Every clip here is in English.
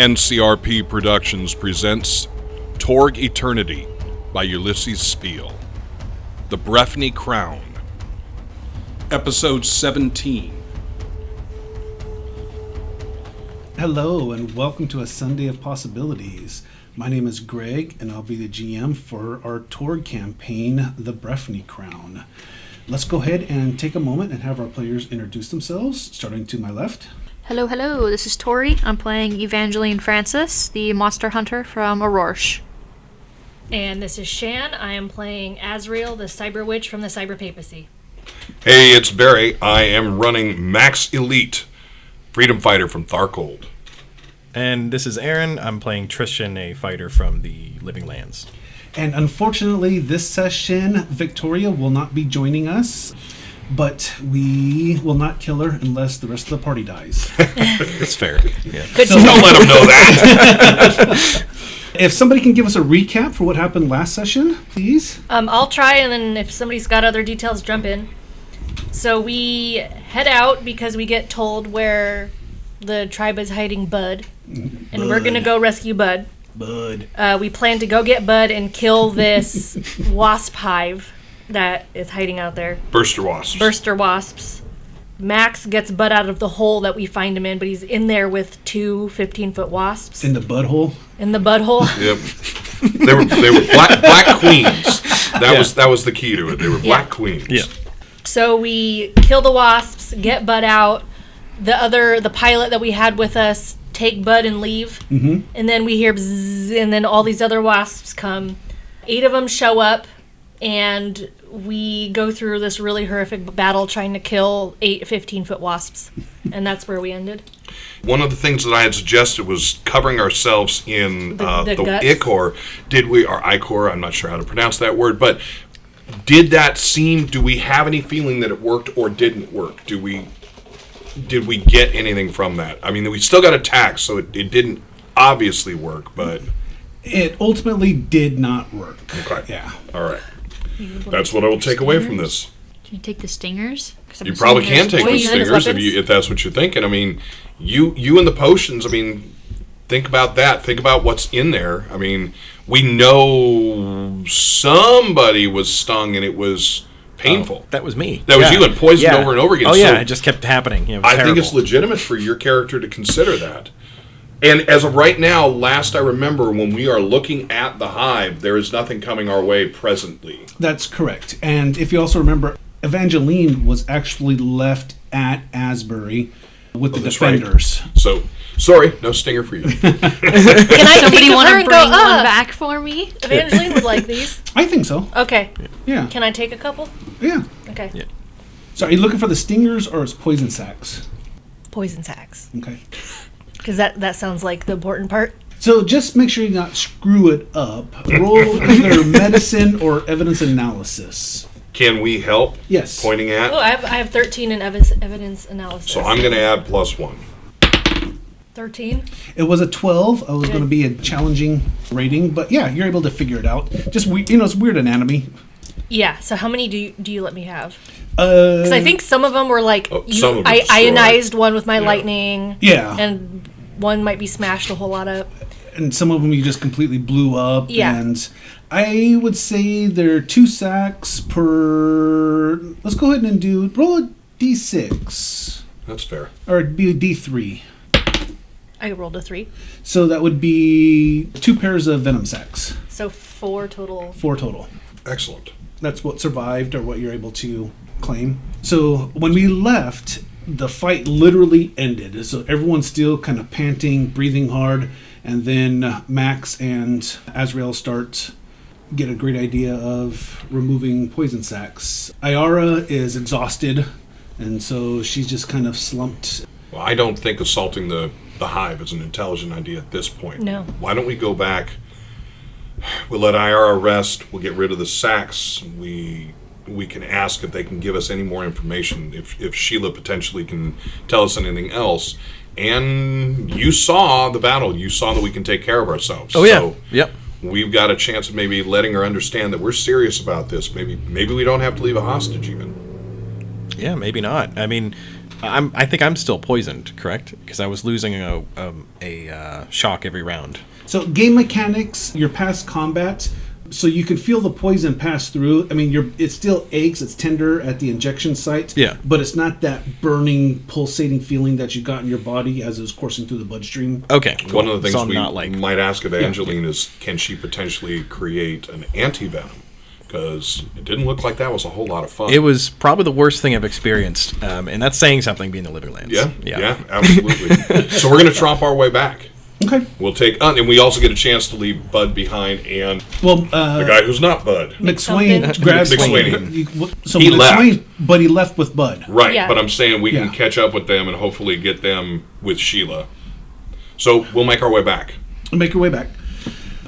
NCRP Productions presents Torg Eternity by Ulisses Spiele. The Breifne Crown. Episode 17. Hello and welcome to a Sunday of Possibilities. My name is Greg and I'll be the GM for our Torg campaign, The Breifne Crown. Let's go ahead and take a moment and have our players introduce themselves, starting to my left. Hello, this is Tori. I'm playing Evangeline Francis, the monster hunter from Aurora. And this is Shan. I am playing Azrael, the cyber witch from the cyber papacy. Hey, it's Barry. I am running Max Elite, freedom fighter from Tharcold. And this is Aaron. I'm playing Tristan, a fighter from the Living Lands. And unfortunately, this session, Victoria will not be joining us, but we will not kill her unless the rest of the party dies. It's fair. Yeah. So don't let them know that. If somebody can give us a recap for what happened last session, please. I'll try, and then if somebody's got other details, jump in. So we head out because we get told where the tribe is hiding Bud, and we're going to go rescue Bud. We plan to go get Bud and kill this wasp hive that is hiding out there. Burster Wasps. Max gets Bud out of the hole that we find him in, but he's in there with two 15-foot wasps. In the butthole? In the butthole. Yep. They were black queens. That was the key to it. They were black queens. Yeah. So we kill the wasps, get Bud out. The pilot that we had with us take Bud and leave. Mm-hmm. And then we hear bzzz, and then all these other wasps come. 8 of them show up, and we go through this really horrific battle trying to kill 8 15-foot wasps. And that's where we ended. One of the things that I had suggested was covering ourselves in the ichor. Or ichor, I'm not sure how to pronounce that word, but do we have any feeling that it worked or didn't work? Did we get anything from that? I mean, we still got attacked, so it didn't obviously work, but... It ultimately did not work. Okay. Yeah. All right. That's what I will take away from this. Can you take the stingers? You probably can take the stingers if that's what you're thinking. I mean, you and the potions, I mean, think about that. Think about what's in there. I mean, we know somebody was stung and it was painful. That was me. That was you and poisoned over and over again. Oh, yeah, it just kept happening. I think it's legitimate for your character to consider that. And as of right now, last I remember, when we are looking at the hive, there is nothing coming our way presently. That's correct. And if you also remember, Evangeline was actually left at Asbury with the defenders. Right. So, sorry, no stinger for you. Can I Somebody want to bring one back for me? Evangeline would like these. I think so. Okay. Yeah. Can I take a couple? Yeah. Okay. Yeah. So are you looking for the stingers or it's poison sacs? Poison sacs. Okay. Because that sounds like the important part. So just make sure you not screw it up. Roll either medicine or evidence analysis. Can we help? Yes. Pointing at? Oh, I have 13 in evidence analysis. So I'm going to add +1. 13? It was a 12. I was going to be a challenging rating, but yeah, you're able to figure it out. Just it's weird anatomy. Yeah. So how many do you let me have? Because I think some of them were like I ionized one with my lightning. Yeah. And one might be smashed a whole lot up. And some of them you just completely blew up. Yeah. And I would say there are 2 sacks per. Let's go ahead and roll a d6. That's fair. Or it'd be a d3. I rolled a 3. So that would be 2 pairs of venom sacs. So 4 total. 4 total. Excellent. That's what survived or what you're able to claim. So when we left, the fight literally ended. So everyone's still kind of panting, breathing hard, and then Max and Azrael get a great idea of removing poison sacs. Iara is exhausted, and so she's just kind of slumped. Well, I don't think assaulting the hive is an intelligent idea at this point. No. Why don't we go back? We'll let Iara rest. We'll get rid of the sacs. We can ask if they can give us any more information, if Sheila potentially can tell us anything else. And you saw the battle. You saw that we can take care of ourselves. Oh, yeah. So yep. We've got a chance of maybe letting her understand that we're serious about this. Maybe we don't have to leave a hostage even. Yeah, maybe not. I mean, I think I'm still poisoned, correct? Because I was losing a shock every round. So game mechanics, you're past combat, so you can feel the poison pass through. I mean, it still aches, it's tender at the injection site, Yeah. but it's not that burning, pulsating feeling that you got in your body as it was coursing through the bloodstream. Okay, cool. One of the things So I'm we not, like, might ask Evangeline is, can she potentially create an anti-venom? Because it didn't look like that was a whole lot of fun. It was probably the worst thing I've experienced, and that's saying something being the Liverlands. Yeah, absolutely. So we're going to tromp our way back. Okay. We'll take, and we also get a chance to leave Bud behind and Well, the guy who's not Bud. McSwain grabs McSwain. So He McSwain, left. but he left with Bud. Right, Yeah. but I'm saying we Yeah. can catch up with them and hopefully get them with Sheila. So we'll make our way back. Make your way back.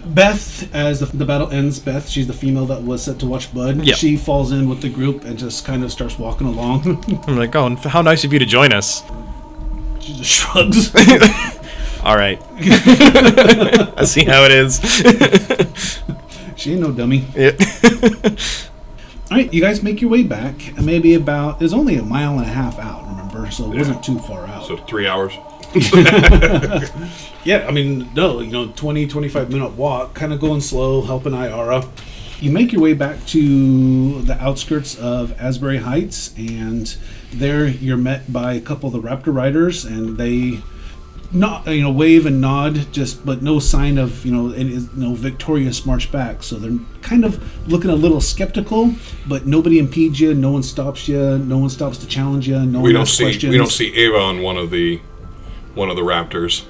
Beth, as the battle ends, Beth, she's the female that was set to watch Bud. Yeah. She falls in with the group and just kind of starts walking along. I'm like, oh, and how nice of you to join us. She just shrugs. All right. I see how it is. She ain't no dummy. Yeah. All right, you guys make your way back. Maybe about, it was only a mile and a half out, remember? So it wasn't too far out. So 3 hours. Yeah, I mean, no, 20, 25-minute walk, kind of going slow, helping Iara. You make your way back to the outskirts of Asbury Heights, and there you're met by a couple of the Raptor Riders, and they wave and nod, but no sign of, victorious march back. So they're kind of looking a little skeptical, but nobody impedes you, no one stops you, no one stops to challenge you, no one asks questions. We don't see Ava on one of the Raptors.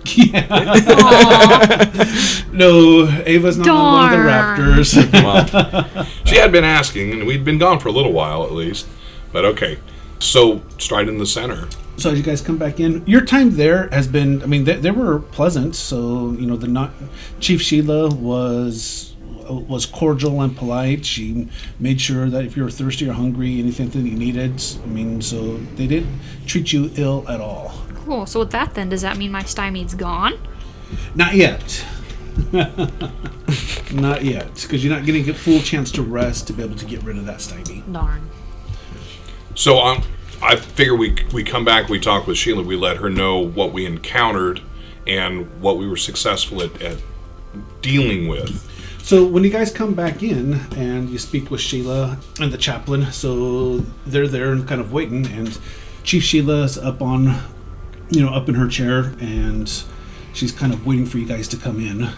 No, Ava's not on one of the Raptors. Well, she had been asking, and we'd been gone for a little while at least. But okay, so stride in the center. So as you guys come back in, your time there has been, I mean, they were pleasant. So, Chief Sheila was cordial and polite. She made sure that if you were thirsty or hungry, anything that you needed, I mean, so they didn't treat you ill at all. Cool. So with that, then, does that mean my stymie's gone? Not yet. Not yet, because you're not getting a full chance to rest to be able to get rid of that stymie. Darn. So I figure we come back, we talk with Sheila, we let her know what we encountered and what we were successful at dealing with. So when you guys come back in and you speak with Sheila and the chaplain, so they're there and kind of waiting, and Chief Sheila's up in her chair, and she's kind of waiting for you guys to come in.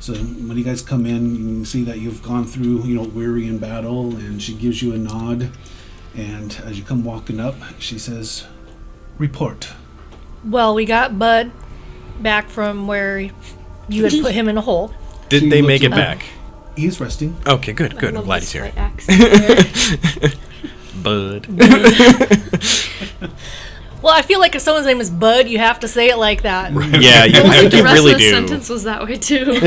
So when you guys come in, you can see that you've gone through, weary in battle, and she gives you a nod. And as you come walking up, she says, "Report." Well, we got Bud back from where you had put him in a hole. Did She they looks make it up. back? He's resting. Okay, good. I I'm love glad this he's here. slight accent. Bud. Well, I feel like if someone's name is Bud, you have to say it like that. Yeah, I think the rest really of the do. sentence was that way too.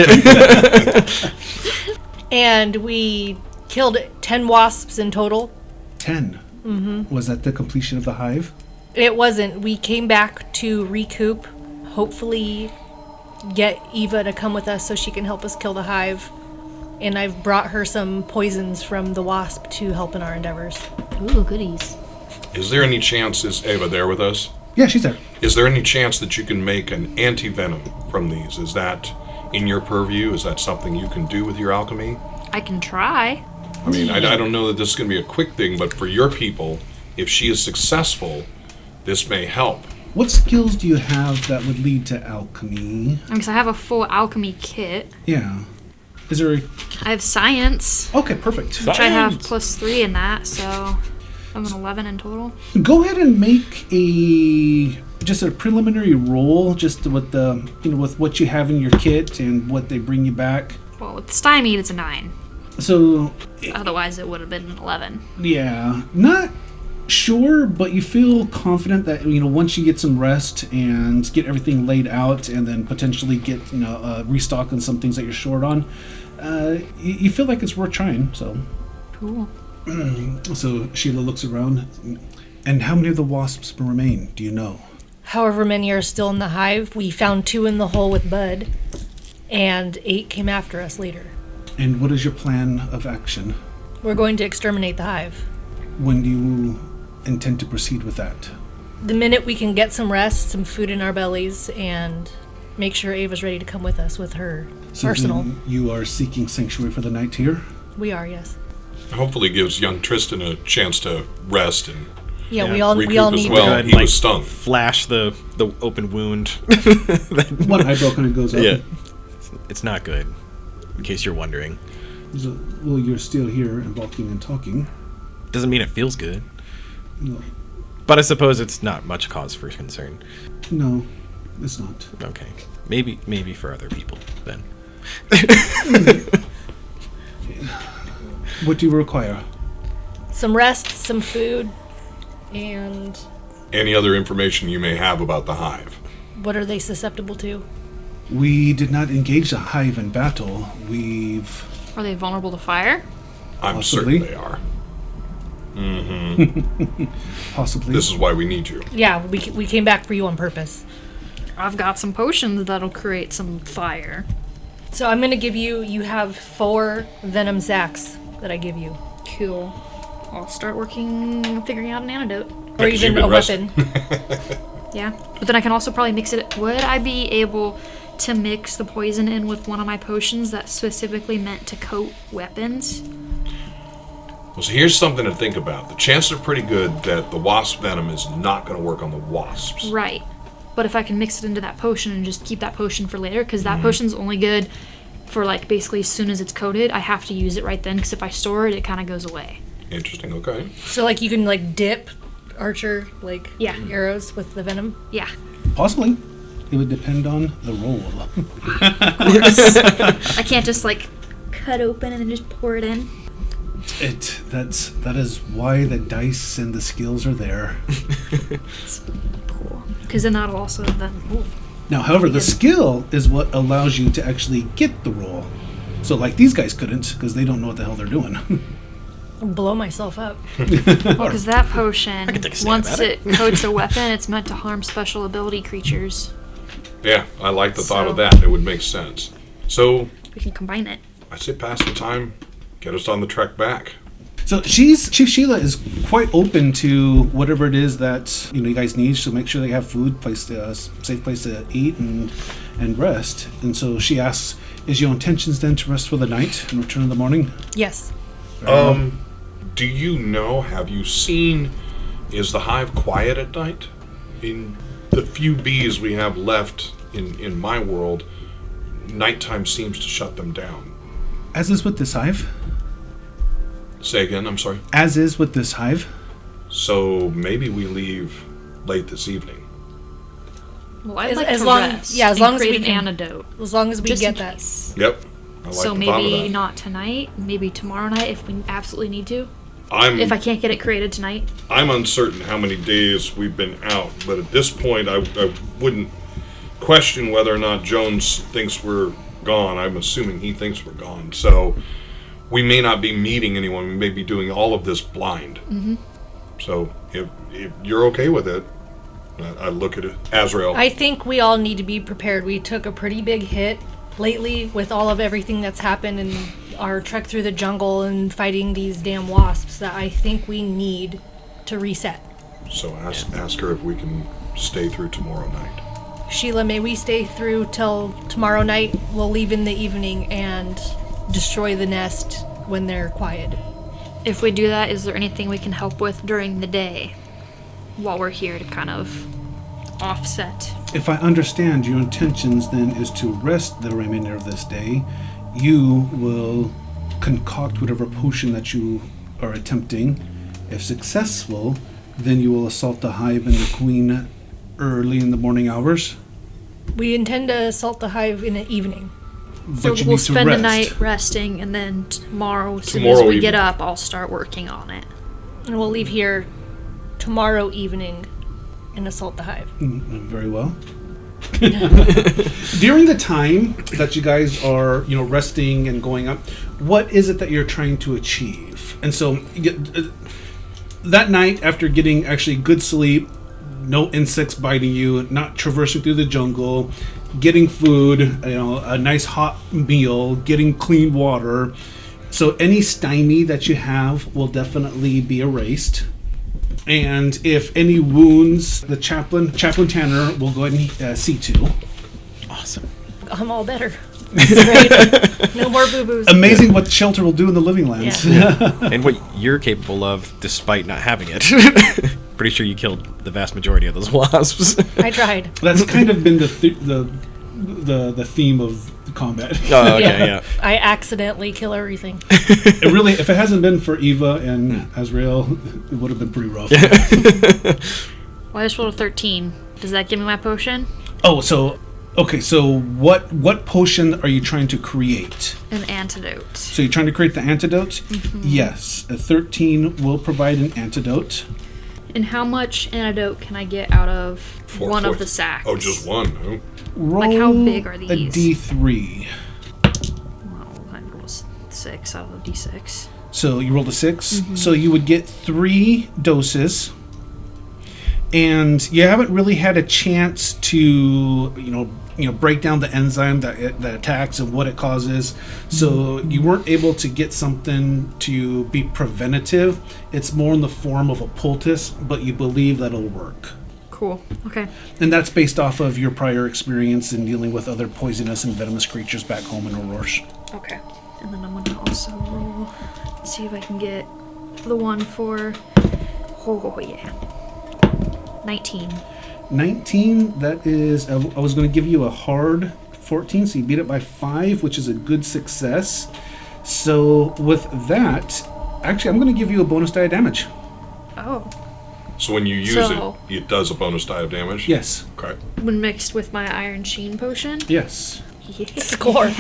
And we killed 10 wasps in total. 10. Mm-hmm. Was that the completion of the hive? It wasn't. We came back to recoup, hopefully get Eva to come with us so she can help us kill the hive. And I've brought her some poisons from the wasp to help in our endeavors. Ooh, goodies. Is there any chance, is Ava there with us? Yeah, she's there. Is there any chance that you can make an anti-venom from these? Is that in your purview? Is that something you can do with your alchemy? I can try. I mean, I don't know that this is going to be a quick thing, but for your people, if she is successful, this may help. What skills do you have that would lead to alchemy? Because I have a full alchemy kit. Yeah. Is there I have science, Okay, perfect. which I have +3 in that, so I'm an 11 in total. Go ahead and make just a preliminary roll, just with the with what you have in your kit and what they bring you back. Well, with stymie, it's a 9. So, Otherwise, it would have been an 11. yeah, not sure, but you feel confident that once you get some rest and get everything laid out, and then potentially get restock on some things that you're short on, you feel like it's worth trying. So, Cool. so Sheila looks around. And how many of the wasps remain? Do you know? However many are still in the hive, we found 2 in the hole with Bud, and 8 came after us later. And what is your plan of action? We're going to exterminate the hive. When do you intend to proceed with that? the minute we can get some rest, some food in our bellies, and make sure Ava's ready to come with us with her arsenal. You are seeking sanctuary for the night here? We are, yes. Hopefully gives young Tristan a chance to rest and Yeah, we all need well. He was stung. Flash the open wound. One eyebrow kind of goes up. Yeah. It's not good, in case you're wondering. So, well, you're still here and walking and talking. Doesn't mean it feels good. No. But I suppose it's not much cause for concern. No, it's not. Okay. Maybe for other people, then. What do you require? some rest, some food, and Any other information you may have about the hive? what are they susceptible to? We did not engage the hive in battle. We've... Are they vulnerable to fire? I'm Possibly. certain they are. Possibly. This is why we need you. Yeah, we came back for you on purpose. I've got some potions that'll create some fire. So I'm gonna give you have 4 venom sacs that I give you. Cool. I'll start figuring out an antidote. Or Because even you've been a weapon. Yeah. But then I can also probably mix it. Would I be able to mix the poison in with one of my potions that's specifically meant to coat weapons? Well, so here's something to think about. The chances are pretty good that the wasp venom is not going to work on the wasps. Right. But if I can mix it into that potion and just keep that potion for later, because that potion's only good for, like, basically as soon as it's coated, I have to use it right then, because if I store it, it kind of goes away. Interesting, okay. So like you can like dip archer like Yeah. arrows with the venom. Yeah. Possibly. It would depend on the roll. I can't just, like, cut open and then just pour it in. That is why the dice and the skills are there. Cool. Because then that'll also then... Ooh. Now, however, the skill is what allows you to actually get the roll. So, like, these guys couldn't, because they don't know what the hell they're doing. I'll blow myself up. Well, because that potion, can take a stab once at it coats a weapon, it's meant to harm special ability creatures. Yeah, I like the thought of So- that. It would make sense. So, We can combine it. I say pass the time. Get us on the trek back. So Chief Sheila is quite open to whatever it is that you guys need. So make sure they have food, safe place to eat and rest. And so she asks, "Is your intentions then to rest for the night and return in the morning?" Yes. Do you know, have you seen, is the hive quiet at night? In the few bees we have left in my world, nighttime seems to shut them down. As is with this hive. Say again, I'm sorry. As is with this hive. So maybe we leave late this evening. Well, I'd As- like as to long- rest yeah, as and long as we create an can- antidote. As long as we Just get in that. case. Yep. I like So the thought of maybe that. not tonight, maybe tomorrow night if we absolutely need to. I'm If I can't get it created tonight. I'm uncertain how many days we've been out, but at this point I wouldn't question whether or not Jones thinks we're gone. I'm assuming he thinks we're gone. So we may not be meeting anyone. We may be doing all of this blind. Mm-hmm. So if you're okay with it, I look at it. Azrael. I think we all need to be prepared. We took a pretty big hit lately with all of everything that's happened in our trek through the jungle and fighting these damn wasps that I think we need to reset. So ask her if we can stay through tomorrow night. Sheila, may we stay through till tomorrow night? We'll leave in the evening and destroy the nest when they're quiet. If we do that, is there anything we can help with during the day while we're here to kind of offset? If I understand, your intentions then is to rest the remainder of this day. You will concoct whatever potion that you are attempting. If successful, then you will assault the hive and the queen early in the morning hours. We intend to assault the hive in the evening. So But you we'll need to spend the rest. night resting, and then tomorrow, as soon Tomorrow as we evening. get up, I'll start working on it. And we'll leave here tomorrow evening and assault the hive. Very well. During the time that you guys are, resting and going up, what is it that you're trying to achieve? And so that night, after getting actually good sleep, no insects biting you, not traversing through the jungle, getting food, a nice hot meal, getting clean water. So any stymie that you have will definitely be erased. And if any wounds, the Chaplain Tanner will go ahead and see to. Awesome. I'm all better. Great. No more boo-boos. Amazing what shelter will do in the living lands. Yeah. And what you're capable of, despite not having it. Pretty sure you killed the vast majority of those wasps. I tried. That's kind of been the theme of the combat. Oh, okay, yeah. I accidentally kill everything. It really, if it hasn't been for Eva and Azrael, it would have been pretty rough. Well, I just rolled a 13. Does that give me my potion? Oh, so what potion are you trying to create? An antidote. So you're trying to create the antidote? Mm-hmm. Yes, a 13 will provide an antidote. And how much antidote can I get out of one of the sacks? Oh, just one. Oh. Roll Like, how big are a these? D3. Well, I rolled 6 out of the D6. So you rolled a 6. Mm-hmm. So you would get 3 doses. And you haven't really had a chance to, break down the enzyme that attacks and what it causes. So you weren't able to get something to be preventative. It's more in the form of a poultice, but you believe that'll work. Cool. Okay. And that's based off of your prior experience in dealing with other poisonous and venomous creatures back home in Aurora. Okay. And then I'm going to also roll, see if I can get the one for, oh yeah, 19. 19, that is, I was going to give you a hard 14, so you beat it by 5, which is a good success. So with that, actually, I'm going to give you a bonus die of damage. Oh. So when you use it does a bonus die of damage? Yes. Okay. When mixed with my Iron Sheen potion? Yes. Score.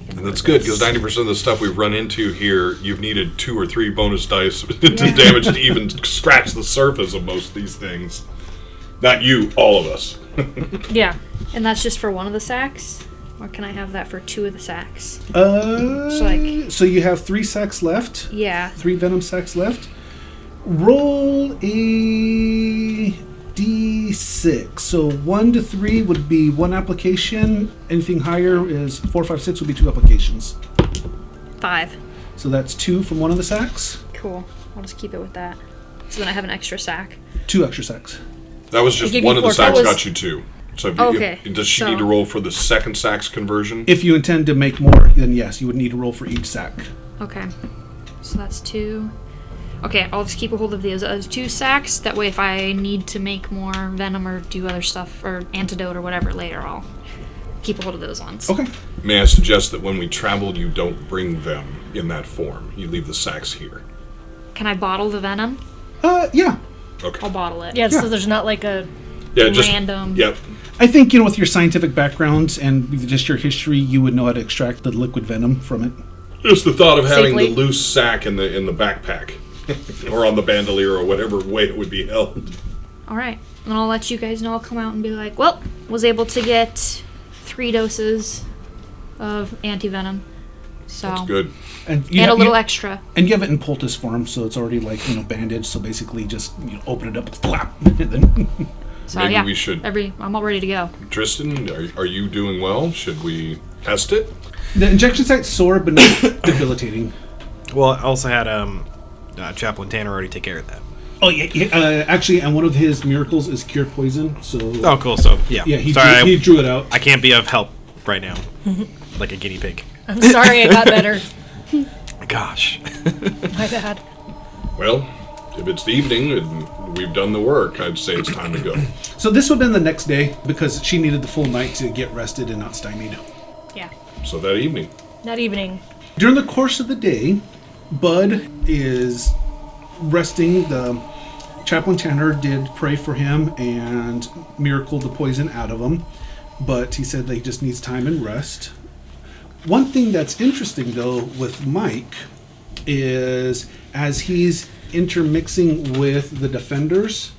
And that's good, because 90% of the stuff we've run into here, you've needed 2 or 3 bonus dice to damage to even scratch the surface of most of these things. Not you, all of us. Yeah. And that's just for one of the sacks? Or can I have that for 2 of the sacks? So you have 3 sacks left? Yeah. 3 venom sacks left? Roll a D6. So 1 to 3 would be 1 application. Anything higher is 4, 5, 6 would be 2 applications. 5. So that's 2 from one of the sacks. Cool. I'll just keep it with that. So then I have an extra sack. 2 extra sacks. That was just give one you of the 4. sacks That was- got you 2. So if Okay, does she so- need to roll for the second sack's conversion? If you intend to make more, then yes, you would need to roll for each sack. Okay. So that's 2. Okay, I'll just keep a hold of those 2 sacks. That way if I need to make more venom or do other stuff or antidote or whatever later, I'll keep a hold of those ones. Okay. May I suggest that when we travel, you don't bring them in that form. You leave the sacks here. Can I bottle the venom? Yeah. Okay. I'll bottle it. Yeah, so there's not like a... Yeah, just Random. Yep. I think, with your scientific background and just your history, you would know how to extract the liquid venom from it. Just the thought of having Safely. the loose sack in the backpack, or on the bandolier, or whatever way it would be held. All right. And I'll let you guys know. I'll come out and be like, well, was able to get 3 doses of anti-venom. So. That's good. And And a little extra. And you have it in poultice form, so it's already bandaged. So basically, just open it up, clap, and then. So Maybe yeah, we should- I'm all ready to go. Tristan, are you doing well? Should we test it? The injection site's sore, but not debilitating. Well, I also had Chaplain Tanner already take care of that. Oh yeah. Actually, and one of his miracles is cure poison. So. Oh, cool. So, yeah. Yeah, he Sorry, drew it out. I can't be of help right now. Like a guinea pig. I'm sorry I got better. Gosh. My bad. Well, if it's the evening and we've done the work, I'd say it's time to go. So this would have been the next day because she needed the full night to get rested and not stymied. Yeah. So that evening. That evening. During the course of the day, Bud is resting. The Chaplain Tanner did pray for him and miracled the poison out of him, but he said that he just needs time and rest. One thing that's interesting, though, with Mike is as he's intermixing with the defenders,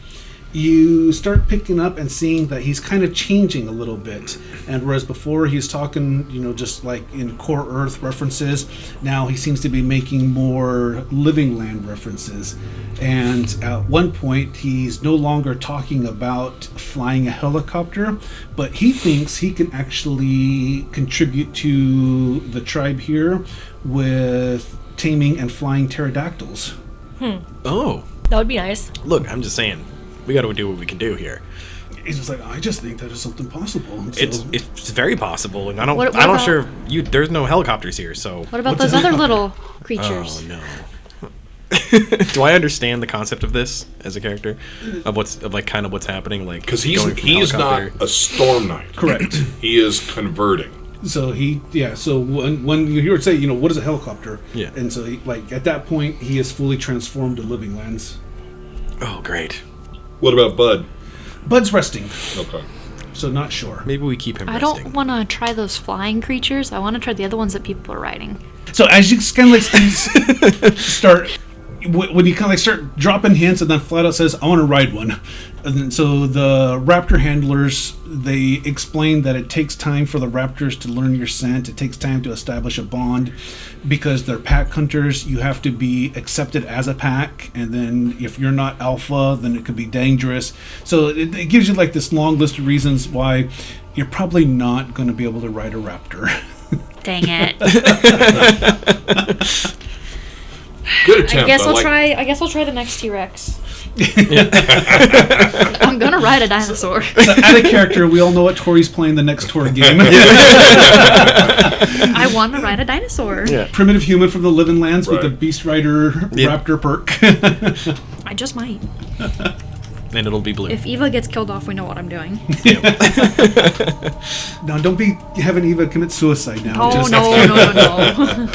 you start picking up and seeing that he's kind of changing a little bit. And whereas before he's talking, just like in Core Earth references, now he seems to be making more Living Land references. And at one point, he's no longer talking about flying a helicopter, but he thinks he can actually contribute to the tribe here with taming and flying pterodactyls. Oh. That would be nice. Look, I'm just saying, we got to do what we can do here. He's just like, I just think that is something possible. So, It's very possible, and I don't What I don't about- sure there's no helicopters here, so. What about What's those a other helicopter? little creatures? Oh no. Do I understand the concept of this as a character of what's happening? Like, Because going from he's not helicopter- a storm knight. correct. He is converting. So so when you hear it say, what is a helicopter? Yeah. And so at that point, he is fully transformed to living lands. Oh, great. What about Bud? Bud's resting, Okay. so not sure. Maybe we keep him I resting. don't want to try those flying creatures. I want to try the other ones that people are riding. So as you kind of start, when you kind of start dropping hints and then flat out says, I want to ride one. And then, so the raptor handlers, they explain that it takes time for the raptors to learn your scent. It takes time to establish a bond because they're pack hunters. You have to be accepted as a pack. And then if you're not alpha, then it could be dangerous. So it gives you like this long list of reasons why you're probably not going to be able to ride a raptor. Dang it. Good attempt. I guess I'll like- try the next T-Rex. I'm gonna ride a dinosaur. So out of character, we all know what Tori's playing the next Tori game. I want to ride a dinosaur. Yeah. Primitive human from the living lands with the Right. Beast Rider Yeah. Raptor perk. I just might. And it'll be blue. If Eva gets killed off, we know what I'm doing. Now, don't be having Eva commit suicide now. Oh, no.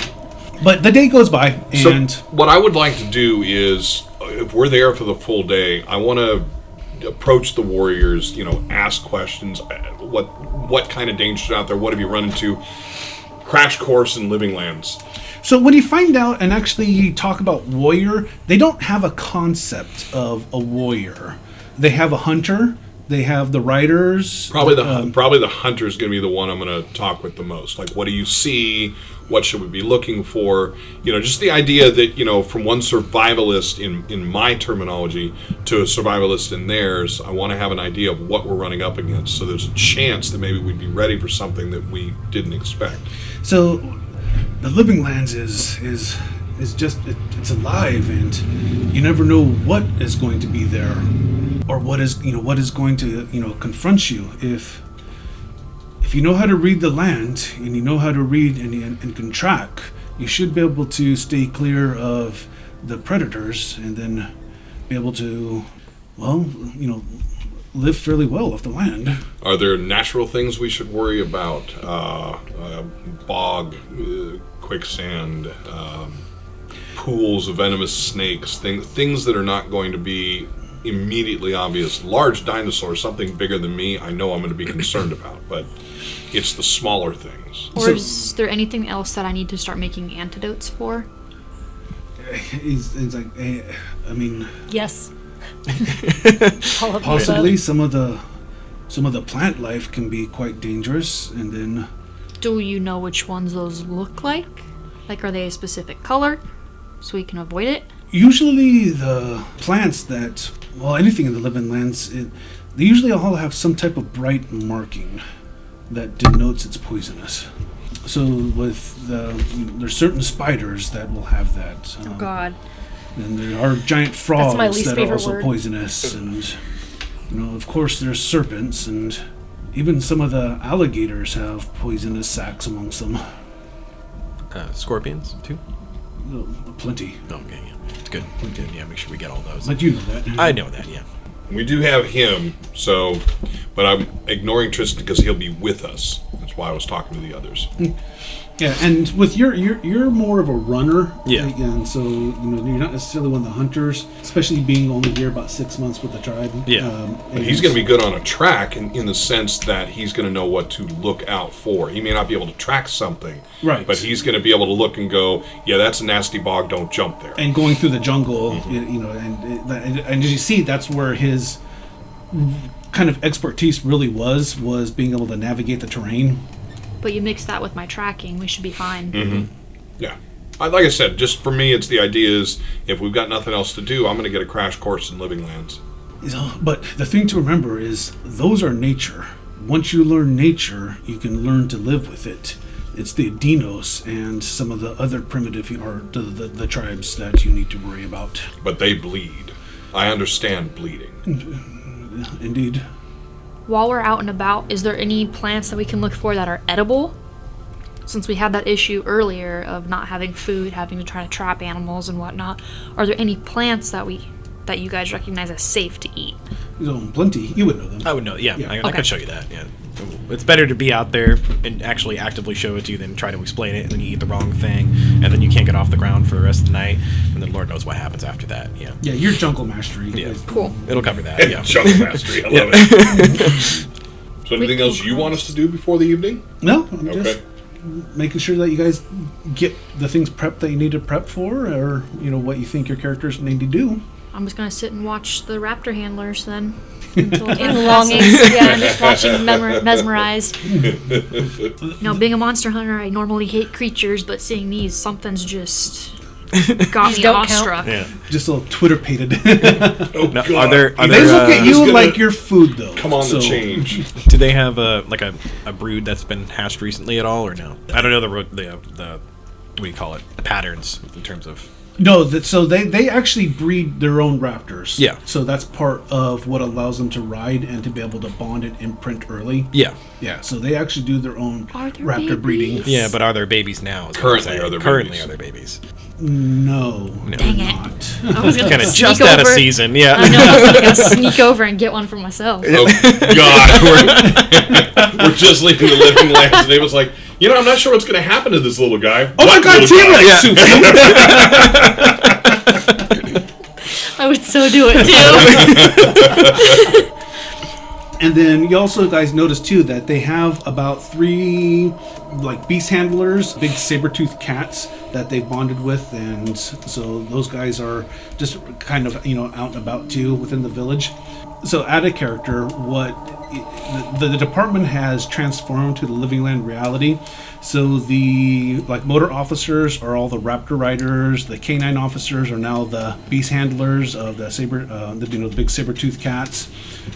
But the day goes by, So and what I would like to do is, if we're there for the full day, I want to approach the warriors. Ask questions. What kind of dangers are out there? What have you run into? Crash course in living lands. so when you find out and actually talk about warrior, they don't have a concept of a warrior. They have a hunter. They have the riders. Probably the hunter is going to be the one I'm going to talk with the most. Like, what do you see? What should we be looking for? Just the idea that, from one survivalist in my terminology to a survivalist in theirs, I want to have an idea of what we're running up against. So there's a chance that maybe we'd be ready for something that we didn't expect. So the living lands is just it's alive, and you never know what is going to be there, or what is going to confront you. If you know how to read the land and you know how to read and can track, you should be able to stay clear of the predators and then be able to, live fairly well off the land. Are there natural things we should worry about? Bog, quicksand, pools of venomous snakes, things that are not going to be immediately obvious. Large dinosaurs, something bigger than me, I know I'm going to be concerned about, but it's the smaller things. Or is there anything else that I need to start making antidotes for? It's like, I mean, Yes. All of the possibly above. some of the plant life can be quite dangerous, and then Do you know which ones those look like? Like, are they a specific color so we can avoid it? usually the plants that, anything in the living lands, they usually all have some type of bright marking that denotes it's poisonous. So there's certain spiders that will have that. Oh God. And there are giant frogs my least that are favorite also word. poisonous, and of course there's serpents, and even some of the alligators have poisonous sacs amongst them. Scorpions, too? Plenty. Oh, okay, yeah. It's good. Yeah, make sure we get all those. But you know that. I know that, yeah. We do have him, but I'm ignoring Tristan because he'll be with us. That's why I was talking to the others. Yeah, and with you're more of a runner. Yeah. And so you're not necessarily one of the hunters, especially being only here about 6 months with the tribe. Yeah. But he's going to be good on a track in the sense that he's going to know what to look out for. He may not be able to track something, Right. but he's going to be able to look and go, yeah, that's a nasty bog, don't jump there. And going through the jungle, and as you see, that's where his kind of expertise really was being able to navigate the terrain. But you mix that with my tracking, we should be fine. Yeah. Like I said, just for me, it's the idea is if we've got nothing else to do, I'm going to get a crash course in living lands. But the thing to remember is those are nature. Once you learn nature, you can learn to live with it. It's the Dinos and some of the other primitive or the tribes that you need to worry about. But they bleed. I understand bleeding. Indeed. While we're out and about, is there any plants that we can look for that are edible? Since we had that issue earlier of not having food, having to try to trap animals and whatnot, are there any plants that you guys recognize as safe to eat? Plenty. You would know them. I would know. Yeah, Yeah. I could show you that. Yeah, it's better to be out there and actually actively show it to you than try to explain it, and then you eat the wrong thing, and then you can't get off the ground for the rest of the night, and then Lord knows what happens after that. Yeah. Yeah, your jungle mastery. Yeah. Cool. It'll cover that. Yeah. Jungle mastery. I love it. So anything else you want us to do before the evening? No, I'm Okay. just making sure that you guys get the things prepped that you need to prep for, or what you think your characters need to do. I'm just gonna sit and watch the raptor handlers then. Until In longings. Yeah, I'm just watching mesmerized. Being a monster hunter, I normally hate creatures, but seeing these, something's just got me don't count. awestruck. Yeah. Just a little Twitter pated. Oh, Now, God. are there? They look at I'm you just gonna like your food, though. Come on so, the change. Do they have a brood that's been hatched recently at all, or no? I don't know the what do you call it? The patterns in terms of. No, so they actually breed their own raptors. Yeah. So that's part of what allows them to ride and to be able to bond and imprint early. Yeah. Yeah, so they actually do their own Are there raptor babies? breeding. Yeah, but are there babies now? is what I'm Currently, saying. are there Currently babies? are there babies? No, Dang they're it. not. I was gonna Kind of sneak just out of over- season. Yeah. I know, I was gonna sneak over and get one for myself. Oh, God. We're just leaving the living lands, and it was like, I'm not sure what's going to happen to this little guy. Oh my God, T-Rex! I would so do it too. And then you also guys notice too that they have about 3 beast handlers, big saber-toothed cats that they've bonded with, and so those guys are just kind of out and about too within the village. So add a character, what the department has transformed to the living land reality. So the motor officers are all the raptor riders. The canine officers are now the beast handlers of the the big saber-toothed cats.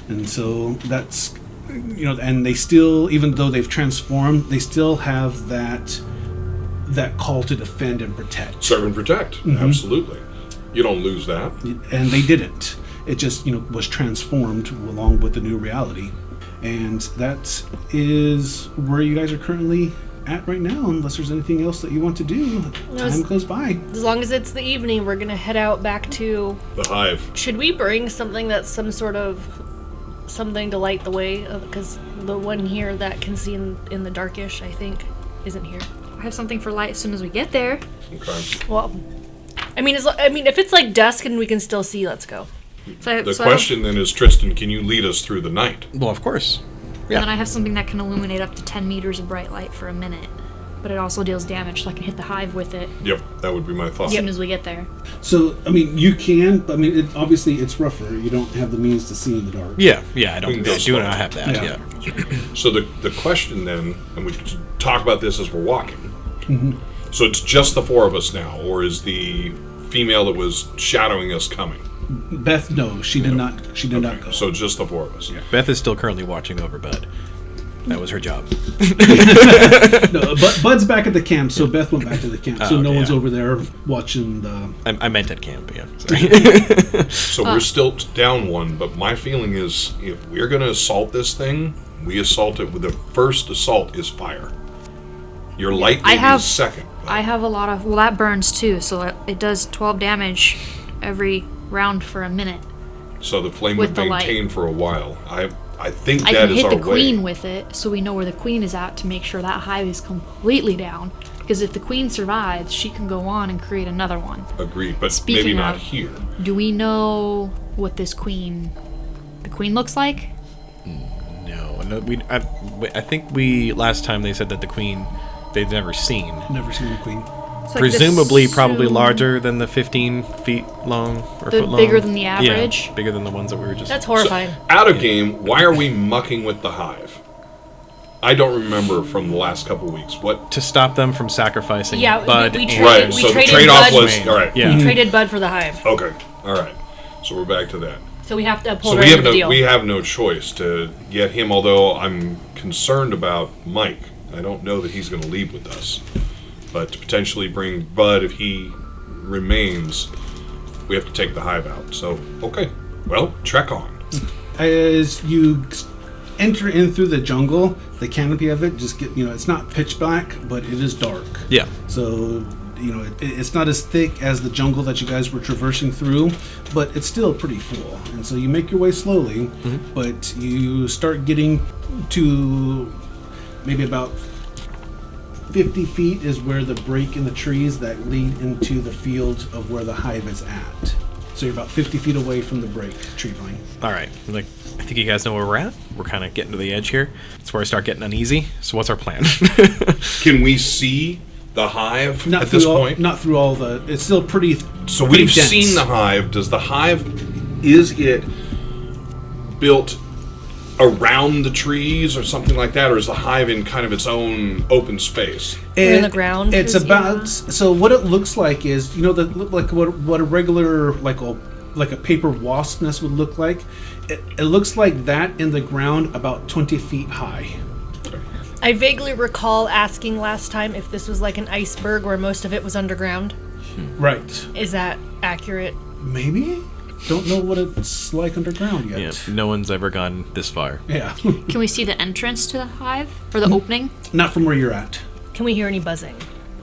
And so that's and they still, even though they've transformed, they still have that call to defend and protect. Serve and protect. Mm-hmm. Absolutely. You don't lose that. And they didn't. It just was transformed along with the new reality. And that is where you guys are currently at right now, unless there's anything else that you want to do. Time goes by. As long as it's the evening, we're gonna head out back to. The hive. Should we bring something that's some sort of something to light the way? Because the one here that can see in the darkish, I think, isn't here. I have something for light as soon as we get there. Okay. Well, if it's dusk and we can still see, let's go. The question then is, Tristan, can you lead us through the night? Well, of course. And then I have something that can illuminate up to 10 meters of bright light for a minute. But it also deals damage, so I can hit the hive with it Yep, that would be my thought. as soon as we get there. So, you can, but obviously it's rougher. You don't have the means to see in the dark. Yeah. I We can don't go do not slow. have that. Yeah. Yeah. So the question then, and we can talk about this as we're walking. Mm-hmm. So it's just the 4 of us now, or is the female that was shadowing us coming? Beth, no, she did not. She did not go. So it's just the 4 of us. Yeah. Beth is still currently watching over Bud. That was her job. No, Bud's back at the camp, so Beth went back to the camp. So no okay, one's yeah. over there watching the. I meant at camp. Yeah. Sorry. So we're still down 1, but my feeling is if we're going to assault this thing, we assault it with the first assault is fire. Your light I maybe have- is second. but- I have a lot of... Well, that burns too, so it does 12 damage every round for a minute. So the flame with would the light. maintain for a while. I think I that can is hit our the queen way. with it, so we know where the queen is at to make sure that hive is completely down. Because if the queen survives, she can go on and create another one. Agreed, but Speaking maybe not of- here. Do we know what the queen looks like? No. I think last time they said that the queen they'd never seen. Never seen the queen. It's like Presumably, this- probably larger than the 15 feet long or The foot long. bigger than the average? Yeah, bigger than the ones that we were just. That's horrifying. Out of game, why are we mucking with the hive? I don't remember from the last couple weeks. What? to stop them from sacrificing Yeah, we- Bud. we and- traded- Right, we so the traded trade-off Bud- was... All right. Yeah. We traded Bud for the hive, Okay, all right. So we're back to that. so we have to uphold So our we end have of the deal. we have no choice to get him, although I'm concerned about Mike. I don't know that he's going to leave with us. But to potentially bring Bud, if he remains, we have to take the hive out. So, okay. Well, trek on. As you enter in through the jungle, the canopy of it just it's not pitch black, but it is dark. Yeah. So, it's not as thick as the jungle that you guys were traversing through, but it's still pretty full. And so you make your way slowly, but you start getting to maybe about 50 feet is where the break in the trees that lead into the field of where the hive is at. So you're about 50 feet away from the break tree line. All right. I think you guys know where we're at. We're kind of getting to the edge here. It's where I start getting uneasy. So what's our plan? Can we see the hive Not at this point? Not through all the... It's still pretty So pretty we've dense. seen the hive. Does the hive... Is it built around the trees or something like that? Or is the hive in kind of its own open space? We're in the ground. It's about... So what it looks like is... like what a regular... Like a paper wasp nest would look like. It looks like that in the ground about 20 feet high. I vaguely recall asking last time if this was like an iceberg where most of it was underground. Right. Is that accurate? Maybe? Don't know what it's like underground yet. Yeah. No one's ever gone this far. Yeah. Can we see the entrance to the hive? Or the opening? Not from where you're at. Can we hear any buzzing?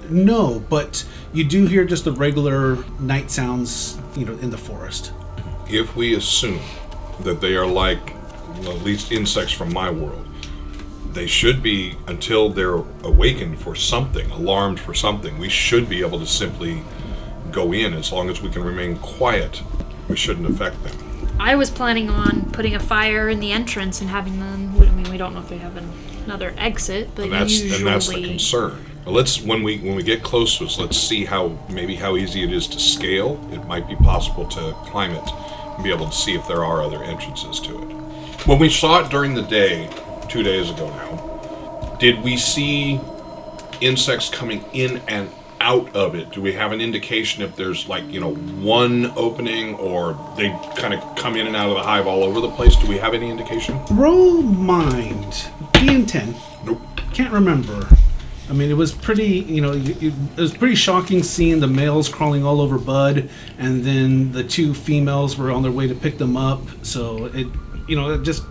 No, but you do hear just the regular night sounds, in the forest. If we assume that they are like, at least insects from my world, they should be, until they're awakened for something, alarmed for something, we should be able to simply go in as long as we can remain quiet. We shouldn't affect them. I was planning on putting a fire in the entrance and having them... we don't know if they have another exit, but And that's usually... the concern. Let's when we get close to us, let's see how easy it is to scale. It might be possible to climb it and be able to see if there are other entrances to it. When we saw it during the day, 2 days ago now, did we see insects coming in and out of it? Do we have an indication if there's one opening, or they kind of come in and out of the hive all over the place? Do we have any indication? Roll mind. D10. Nope. Can't remember. I mean, it was pretty, it was pretty shocking seeing the males crawling all over Bud, and then the two females were on their way to pick them up. So it just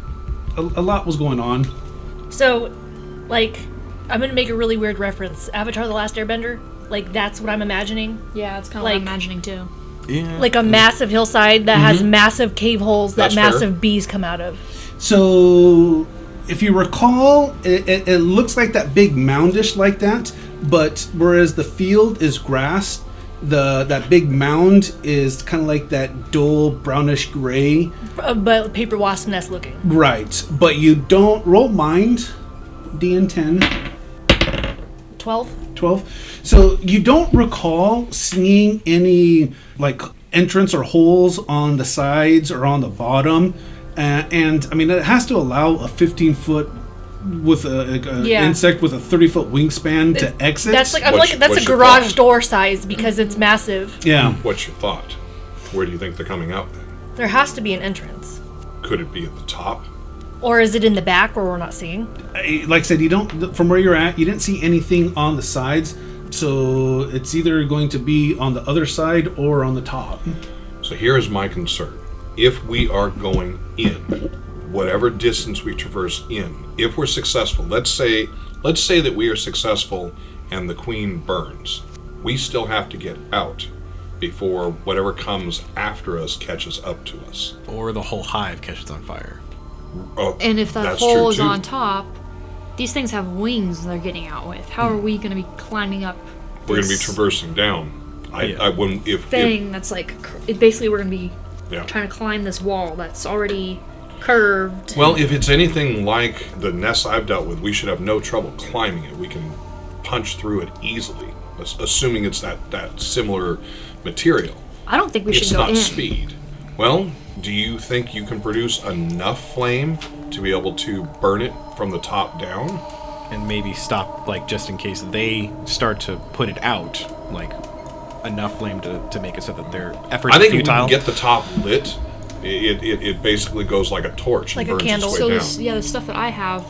a lot was going on. So, I'm going to make a really weird reference. Avatar The Last Airbender? That's what I'm imagining. Yeah, it's kind of what I'm imagining too. Yeah. Like a massive hillside that has massive cave holes that That's massive fair. bees come out of. So, if you recall, it looks like that big moundish like that, but whereas the field is grass, that big mound is kind of like that dull brownish gray. But paper wasp nest looking. Right, but you don't roll mind. DN10. 12. So you don't recall seeing any entrance or holes on the sides or on the bottom, and I mean it has to allow a 15-foot with a insect with a 30-foot wingspan to exit. That's What's a your garage thought? door size because it's massive. Yeah. What's your thought? Where do you think they're coming out? There has to be an entrance. Could it be at the top? Or is it in the back where we're not seeing? Like I said, you don't, from where you're at, you didn't see anything on the sides, so it's either going to be on the other side or on the top. So here is my concern. If we are going in, whatever distance we traverse in, if we're successful, let's say that we are successful and the queen burns, we still have to get out before whatever comes after us catches up to us. Or the whole hive catches on fire. Oh, And if that that's hole true, is too. on top, these things have wings they're getting out with. How are we going to be climbing up We're going to be this traversing down. If thing that's basically we're going to be yeah. trying to climb this wall that's already curved. Well, if it's anything like the nests I've dealt with, we should have no trouble climbing it. We can punch through it easily, assuming it's that similar material. I don't think we It's should go not in. speed. Well, do you think you can produce enough flame to be able to burn it from the top down? And maybe stop, just in case they start to put it out, enough flame to make it so that their efforts I are think if we futile. can get the top lit, it basically goes like a torch Like and a burns candle. its So way down. the stuff that I have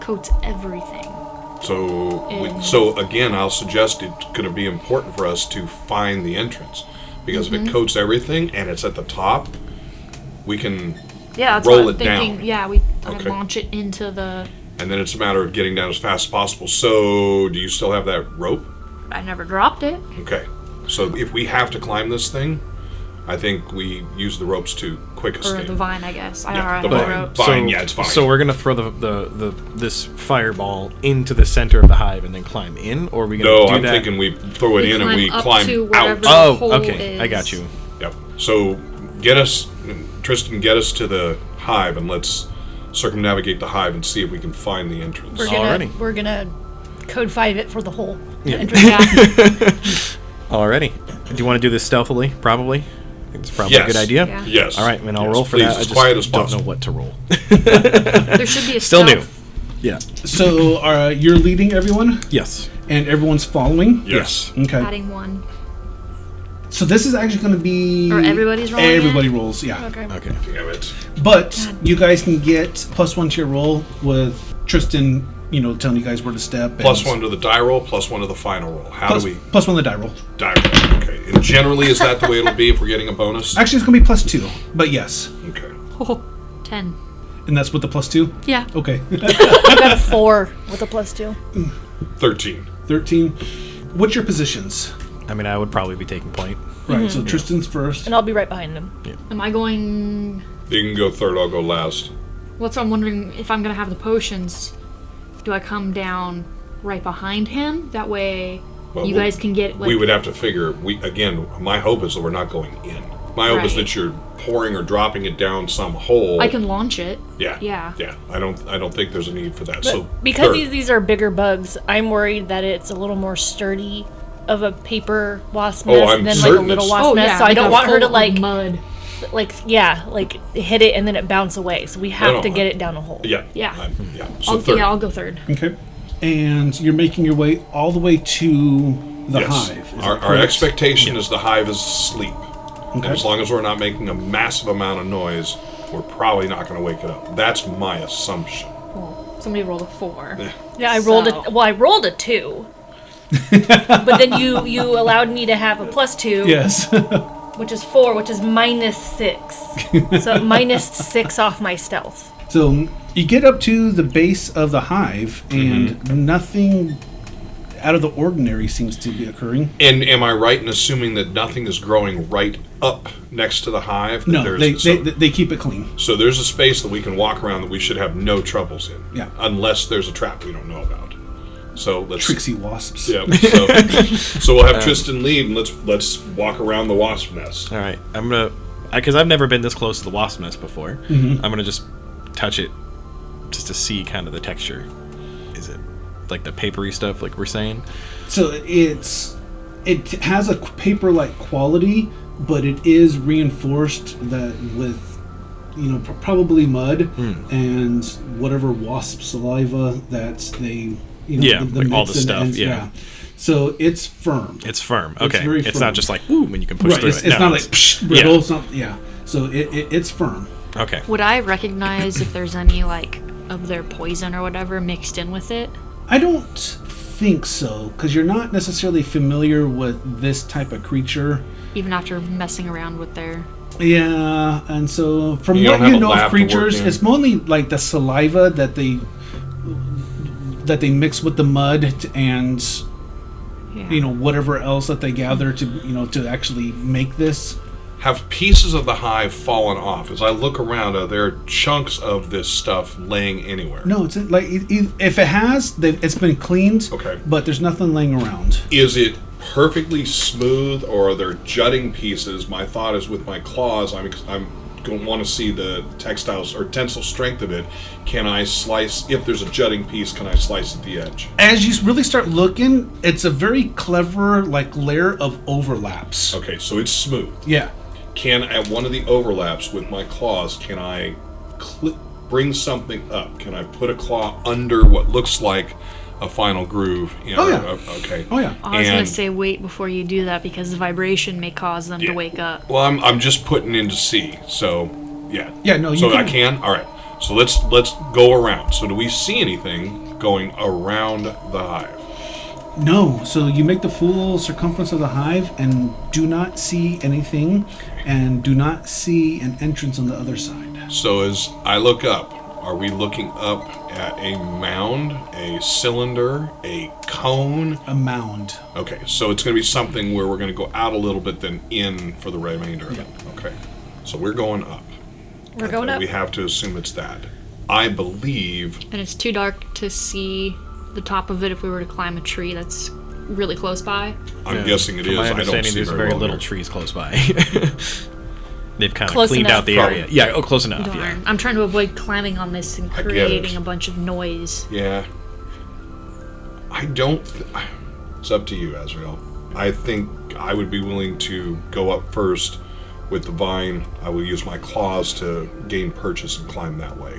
coats everything. So again, I'll suggest it's going to be important for us to find the entrance, because if it coats everything and it's at the top, we can that's roll what it I'm thinking. down. Yeah, we Okay. launch it into the. And then it's a matter of getting down as fast as possible. So, do you still have that rope? I never dropped it. Okay. So, if we have to climb this thing, I think we use the ropes to quick Or escape. the vine, I guess. I Yeah, already the have vine. ropes. Fine, yeah, it's fine. So we're gonna throw this fireball into the center of the hive and then climb in, or are we gonna No, do I'm that? thinking we throw it in and we up climb to out. wherever the Oh, hole okay, is. I got you. Yep. So, Tristan, get us to the hive and let's circumnavigate the hive and see if we can find the entrance. We're gonna code 5 it for the hole. Yeah. Yeah. Alrighty. Do you want to do this stealthily? Probably. I think it's probably a Yes. good idea. Yeah. Yes. All right, then I'll Yes, roll for please, that. I as just quiet as don't possible. know what to roll. There should be a Still new. stealth. Yeah. So you're leading everyone, Yes. and everyone's following. Yes. Okay. Adding 1. So this is actually going to be. Or everybody's rolling Everybody it? rolls, yeah. Okay. Okay. Damn it. But you guys can get +1 to your roll with Tristan, telling you guys where to step. +1 to the die roll, +1 to the final roll. How do we +1 to the die roll. die roll? Okay. And generally, is that the way it'll be if we're getting a bonus? Actually, it's going to be +2, but yes. Okay. Oh, 10. And that's with the +2? Yeah. Okay. I got a 4 with a +2. 13. 13. What's your positions? I mean, I would probably be taking point. Right, so Tristan's first. And I'll be right behind him. Am I going... You can go third, I'll go last. What's I'm wondering, if I'm going to have the potions, do I come down right behind him? That way Well, you guys can get... we would have to figure, my hope is that we're not going in. My hope is Right. that you're pouring or dropping it down some hole. I can launch it. Yeah. Yeah. Yeah. I don't think there's a need for that. But So because third. these are bigger bugs, I'm worried that it's a little more sturdy of a paper wasp nest I'm than like a certain little it's- wasp Oh, nest. yeah. So I don't want her to like mud. hit it and then it bounce away. So we have No, to get it down a hole. Yeah. Yeah. Yeah. So third. I'll go third. Okay. And you're making your way all the way to the Yes. hive. Is Our that correct? expectation is the hive is asleep. And Okay. as long as we're not making a massive amount of noise, we're probably not going to wake it up. That's my assumption. Somebody rolled a 4. Yeah, I rolled So- I rolled a 2. But then you allowed me to have a +2, Yes. which is 4, which is -6. So -6 off my stealth. So you get up to the base of the hive, and nothing out of the ordinary seems to be occurring. And am I right in assuming that nothing is growing right up next to the hive? That No, there's- they keep it clean. So there's a space that we can walk around that we should have no troubles in. Yeah. Unless there's a trap we don't know about. So let's Tricksy wasps. Yeah. So we'll have Tristan lead and let's walk around the wasp nest. All right. I'm gonna, because I've never been this close to the wasp nest before. I'm gonna just touch it, just to see kind of the texture. Is it like the papery stuff, like we're saying? So it has a paper-like quality, but it is reinforced that with probably mud and whatever wasp saliva that they Yeah, the like all mix the and stuff, ends, yeah. So it's firm. It's firm. It's Okay. very It's firm. not just like woo when you can push Right. through It's it. not No, like brittle. yeah. It's not, yeah. So it's firm. Okay. Would I recognize if there's any, like, of their poison or whatever mixed in with it? I don't think so, because you're not necessarily familiar with this type of creature. Even after messing around with their... Yeah, and so from You what don't have you a know lab of to work creatures, in. it's mostly like the saliva that they mix with the mud and Yeah. whatever else that they gather to actually make this. Have pieces of the hive fallen off? As I look around, are there chunks of this stuff laying anywhere? No, it's like if it has, it's been cleaned. Okay. But there's nothing laying around. Is it perfectly smooth, or are there jutting pieces? My thought is with my claws, I'm going to want to see the textiles or tensile strength of it. Can I slice, if there's a jutting piece, can I slice at the edge? As you really start looking, it's a very clever layer of overlaps. Okay, so it's smooth. Yeah. Can, at one of the overlaps with my claws, can I bring something up? Can I put a claw under what looks like a final groove? Oh, yeah. Okay. Oh yeah. I was going And- to say wait before you do that because the vibration may cause them Yeah. to wake up. Well, I'm just putting in to see. So, yeah. Yeah, no, you So can- I can? All right. So let's go around. So do we see anything going around the hive? No. So you make the full circumference of the hive and do not see anything, and do not see an entrance on the other side. So as I look up, are we looking up at a mound, a cylinder, a cone? A mound. Okay, so it's going to be something where we're going to go out a little bit, then in for the remainder of it. Okay, so we're going up. We're going up. We have to assume it's that. I believe... And it's too dark to see the top of it if we were to climb a tree that's really close by. I'm guessing it From is. my I don't understanding, see there's very very well little here. trees close by. They've kind of Close cleaned enough. out the area. Probably. Yeah, close enough, Darn. yeah. I'm trying to avoid climbing on this and I get creating it. a bunch of noise. Yeah. I don't... It's up to you, Azrael. I think I would be willing to go up first with the vine. I will use my claws to gain purchase and climb that way.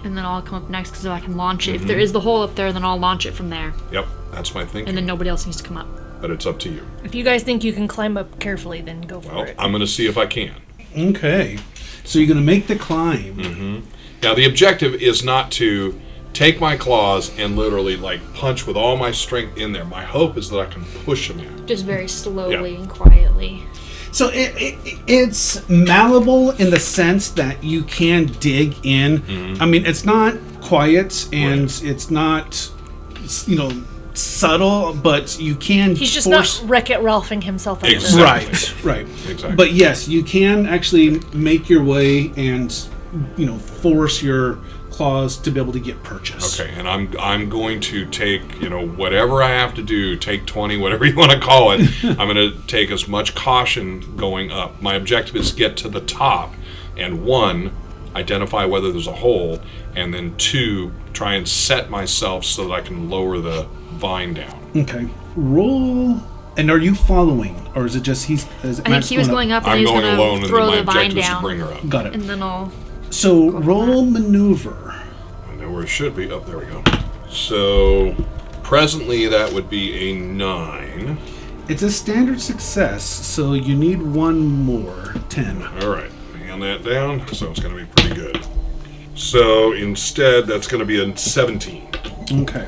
And then I'll come up next because I can launch it. If there is the hole up there, then I'll launch it from there. Yep, that's my thinking. And then nobody else needs to come up. But it's up to you. If you guys think you can climb up carefully, then go for Well, it. I'm going to see if I can. Okay. So you're going to make the climb. Mm-hmm. Now, the objective is not to take my claws and literally, punch with all my strength in there. My hope is that I can push them in. Just very slowly Yeah. and quietly. So it's malleable in the sense that you can dig in. Mm-hmm. I mean, it's not quiet and Right. it's not, subtle, but you can He's just force... not Wreck-It Ralphing himself up Exactly. Right. Exactly. But yes, you can actually make your way and, force your claws to be able to get purchase. Okay, and I'm going to take, whatever I have to do, take 20, whatever you want to call it. I'm going to take as much caution going up. My objective is to get to the top, and 1, identify whether there's a hole, and then 2, try and set myself so that I can lower the vine down. Okay. Roll. And are you following, or is it just I think he was going up and I'm he was going going alone, to and throw then my the vine objective is to down. bring her up. Got it. And then I'll... So roll maneuver. I know where it should be. Oh, there we go. So, presently that would be a 9. It's a standard success, so you need 1 more. 10. All right, hand that down. So it's going to be pretty good. So instead, that's going to be a 17. Okay.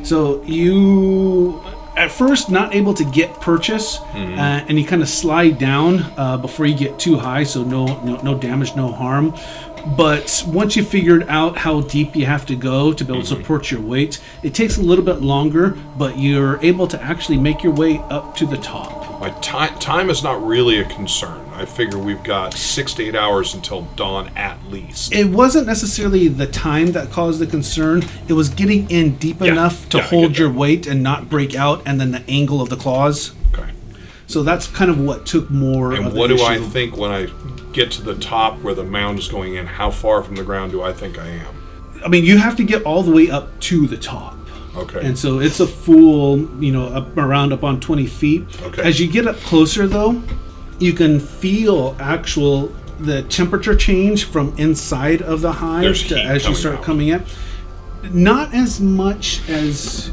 So you, at first, not able to get purchase, and you kind of slide down before you get too high, so no damage, no harm. But once you figured out how deep you have to go to be able to support your weight, it takes a little bit longer, but you're able to actually make your way up to the top. My time is not really a concern. I figure we've got 6 to 8 hours until dawn at least. It wasn't necessarily the time that caused the concern. It was getting in deep enough to I hold get your that. weight and not break out, and then the angle of the claws. Okay. So that's kind of what took more And of what the do I issue. think when I get to the top where the mound is going in? How far from the ground do I think I am? I mean, you have to get all the way up to the top. Okay. And so it's a full, up on 20 feet. Okay. As you get up closer, though, you can feel the temperature change from inside of the hive There's heat as you coming start out. coming in. Not as much as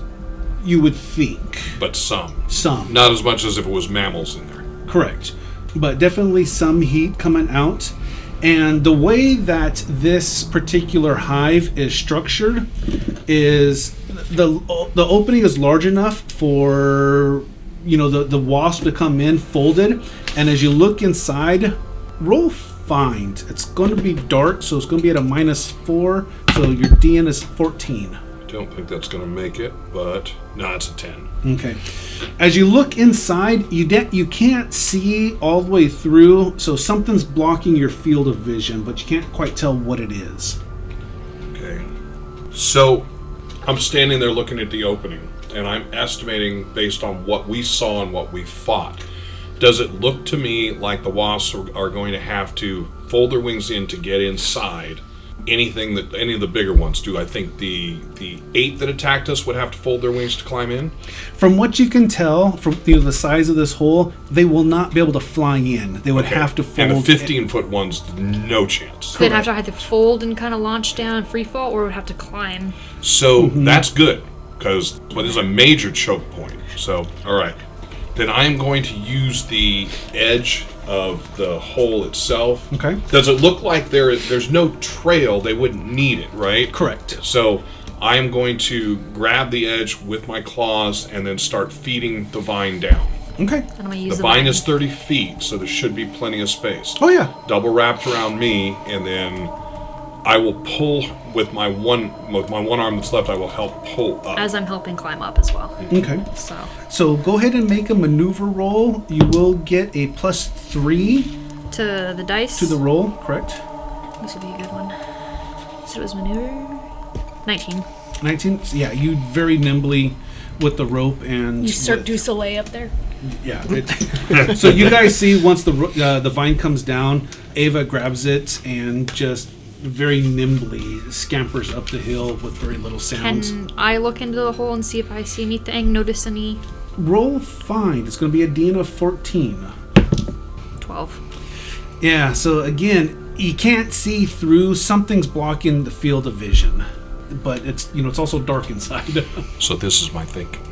you would think. But some. Some. Not as much as if it was mammals in there. Correct. But definitely some heat coming out. And the way that this particular hive is structured is the opening is large enough for the wasp to come in folded, and as you look inside, roll find. It's going to be dark, so it's going to be at a -4, so your DN is 14. Don't think that's going to make it, but no, it's a 10. Okay. As you look inside, you can't see all the way through, so something's blocking your field of vision, but you can't quite tell what it is. Okay. So I'm standing there looking at the opening, and I'm estimating based on what we saw and what we fought. Does it look to me like the wasps are going to have to fold their wings in to get inside? Any of the bigger ones do? I think the 8 that attacked us would have to fold their wings to climb in. From what you can tell, from the size of this hole, they will not be able to fly in. They would Okay. have to fold. And the 15-foot ones, no chance. So they'd have to either fold and kind of launch down and free fall, or would have to climb. So that's good, because it is a major choke point. So, all right. Then I'm going to use the edge of the hole itself. Okay. Does it look like there's no trail? They wouldn't need it, right? Correct. So I am going to grab the edge with my claws and then start feeding the vine down. Okay. And I'm gonna use The vine is 30 feet, so there should be plenty of space. Oh, yeah. Double wrapped around me, and then I will pull with my one arm that's left. I will help pull up. As I'm helping climb up as well. Okay. So go ahead and make a maneuver roll. You will get a +3 To the dice? to the roll, correct? This would be a good one. So it was maneuver. 19. 19. Yeah, you very nimbly with the rope and... You Cirque du Soleil up there. Yeah. So you guys see once the vine comes down, Ava grabs it and just very nimbly scampers up the hill with very little sound. Can I look into the hole and see if I see anything, notice any? Roll find. It's going to be a DN of 14. 12. Yeah, so again, you can't see through. Something's blocking the field of vision. But it's also dark inside. So this is my thinking.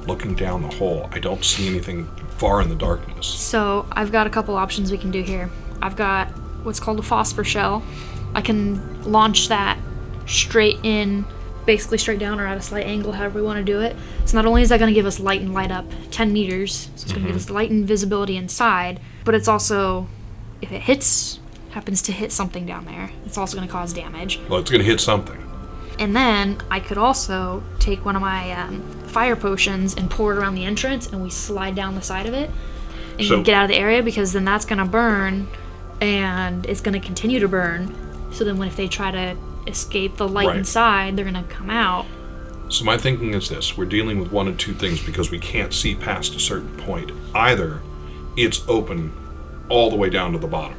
Looking down the hole, I don't see anything far in the darkness. So I've got a couple options we can do here. I've got what's called a phosphor shell. I can launch that straight in, basically straight down or at a slight angle, however we want to do it. So not only is that going to give us light and light up 10 meters, so it's going to give us light and visibility inside, but it's also, if it happens to hit something down there, it's also going to cause damage. Well, it's going to hit something. And then I could also take one of my fire potions and pour it around the entrance, and we slide down the side of it and get out of the area, because then that's going to burn, and it's going to continue to burn. So then if they try to escape the light inside, they're going to come out. So my thinking is this. We're dealing with one of two things because we can't see past a certain point. Either it's open all the way down to the bottom.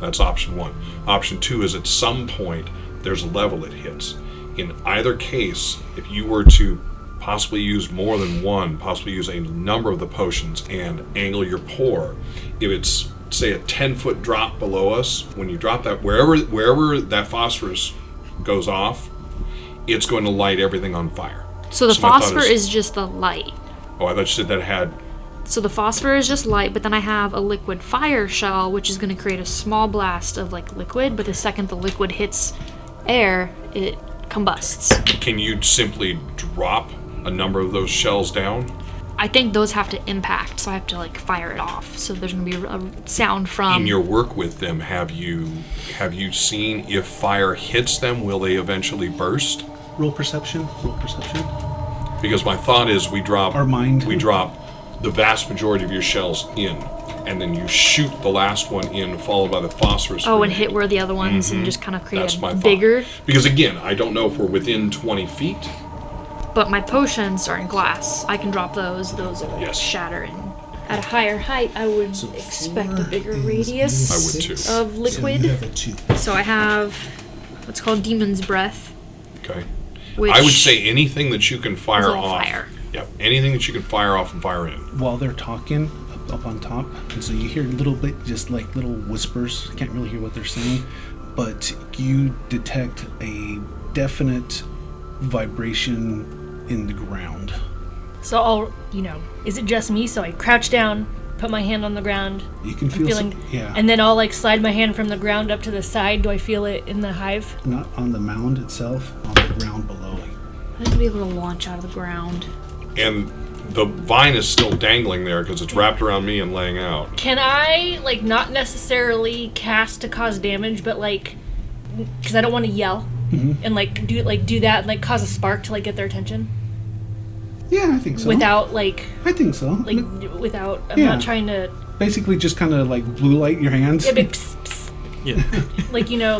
That's option one. Option two is at some point there's a level it hits. In either case, if you were to possibly use more than one, possibly use a number of the potions and angle your pour, if it's, say, a 10-foot drop below us, when you drop that, wherever that phosphorus goes off, it's going to light everything on fire. So the phosphor is just the light. Oh, I thought you said that had... So the phosphor is just light, but then I have a liquid fire shell, which is going to create a small blast of liquid, but the second the liquid hits air, it combusts. Can you simply drop a number of those shells down? I think those have to impact, so I have to fire it off. So there's going to be a sound from... In your work with them, have you seen if fire hits them, will they eventually burst? Roll perception. Because my thought is we drop the vast majority of your shells in, and then you shoot the last one in, followed by the phosphorus. Oh, and hit where the other ones and just kind of create That's my bigger. Thought. Because again, I don't know if we're within 20 feet. But my potions are in glass. I can drop those. Those are shattering. At a higher height, I would expect a bigger radius I would too. of liquid. So I have what's called Demon's Breath. Okay. I would say anything that you can fire off. Yep. Anything that you can fire off and fire in. While they're talking up on top, and so you hear a little bit, just like little whispers. Can't really hear what they're saying, but you detect a definite vibration in the ground. So I'll, is it just me? So I crouch down, put my hand on the ground. You can feel and then I'll slide my hand from the ground up to the side. Do I feel it in the hive? Not on the mound itself, on the ground below. I have to be able to launch out of the ground. And the vine is still dangling there because it's wrapped around me and laying out. Can I, not necessarily cast to cause damage, but because I don't want to yell, and do that and cause a spark to get their attention? Yeah, I think so. Without I think so. Without I'm not trying to basically just kind of blue light your hands. Yeah, psst, psst. Yeah.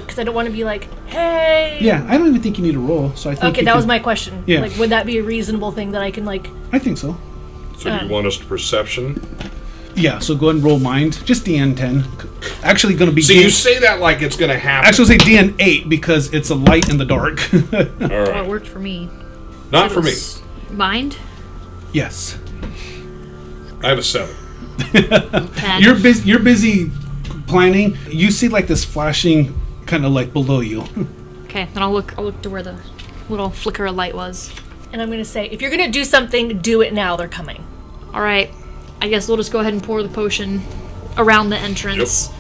Because I don't want to be hey. Yeah, I don't even think you need a roll. So I think. Okay, that was my question. Yeah. Would that be a reasonable thing that I can I think so. So you want us to perception? Yeah. So go ahead and roll mind. Just DN 10. Actually, going to be. So you say that like it's going to happen. Actually, say DN 8 because it's a light in the dark. All right. Well, it worked for me. Not for me. Mind? Yes. I have a 7. 10. You're busy planning. You see this flashing kind of below you. Okay, then I'll look to where the little flicker of light was. And I'm going to say, if you're going to do something, do it now. They're coming. All right. I guess we'll just go ahead and pour the potion around the entrance.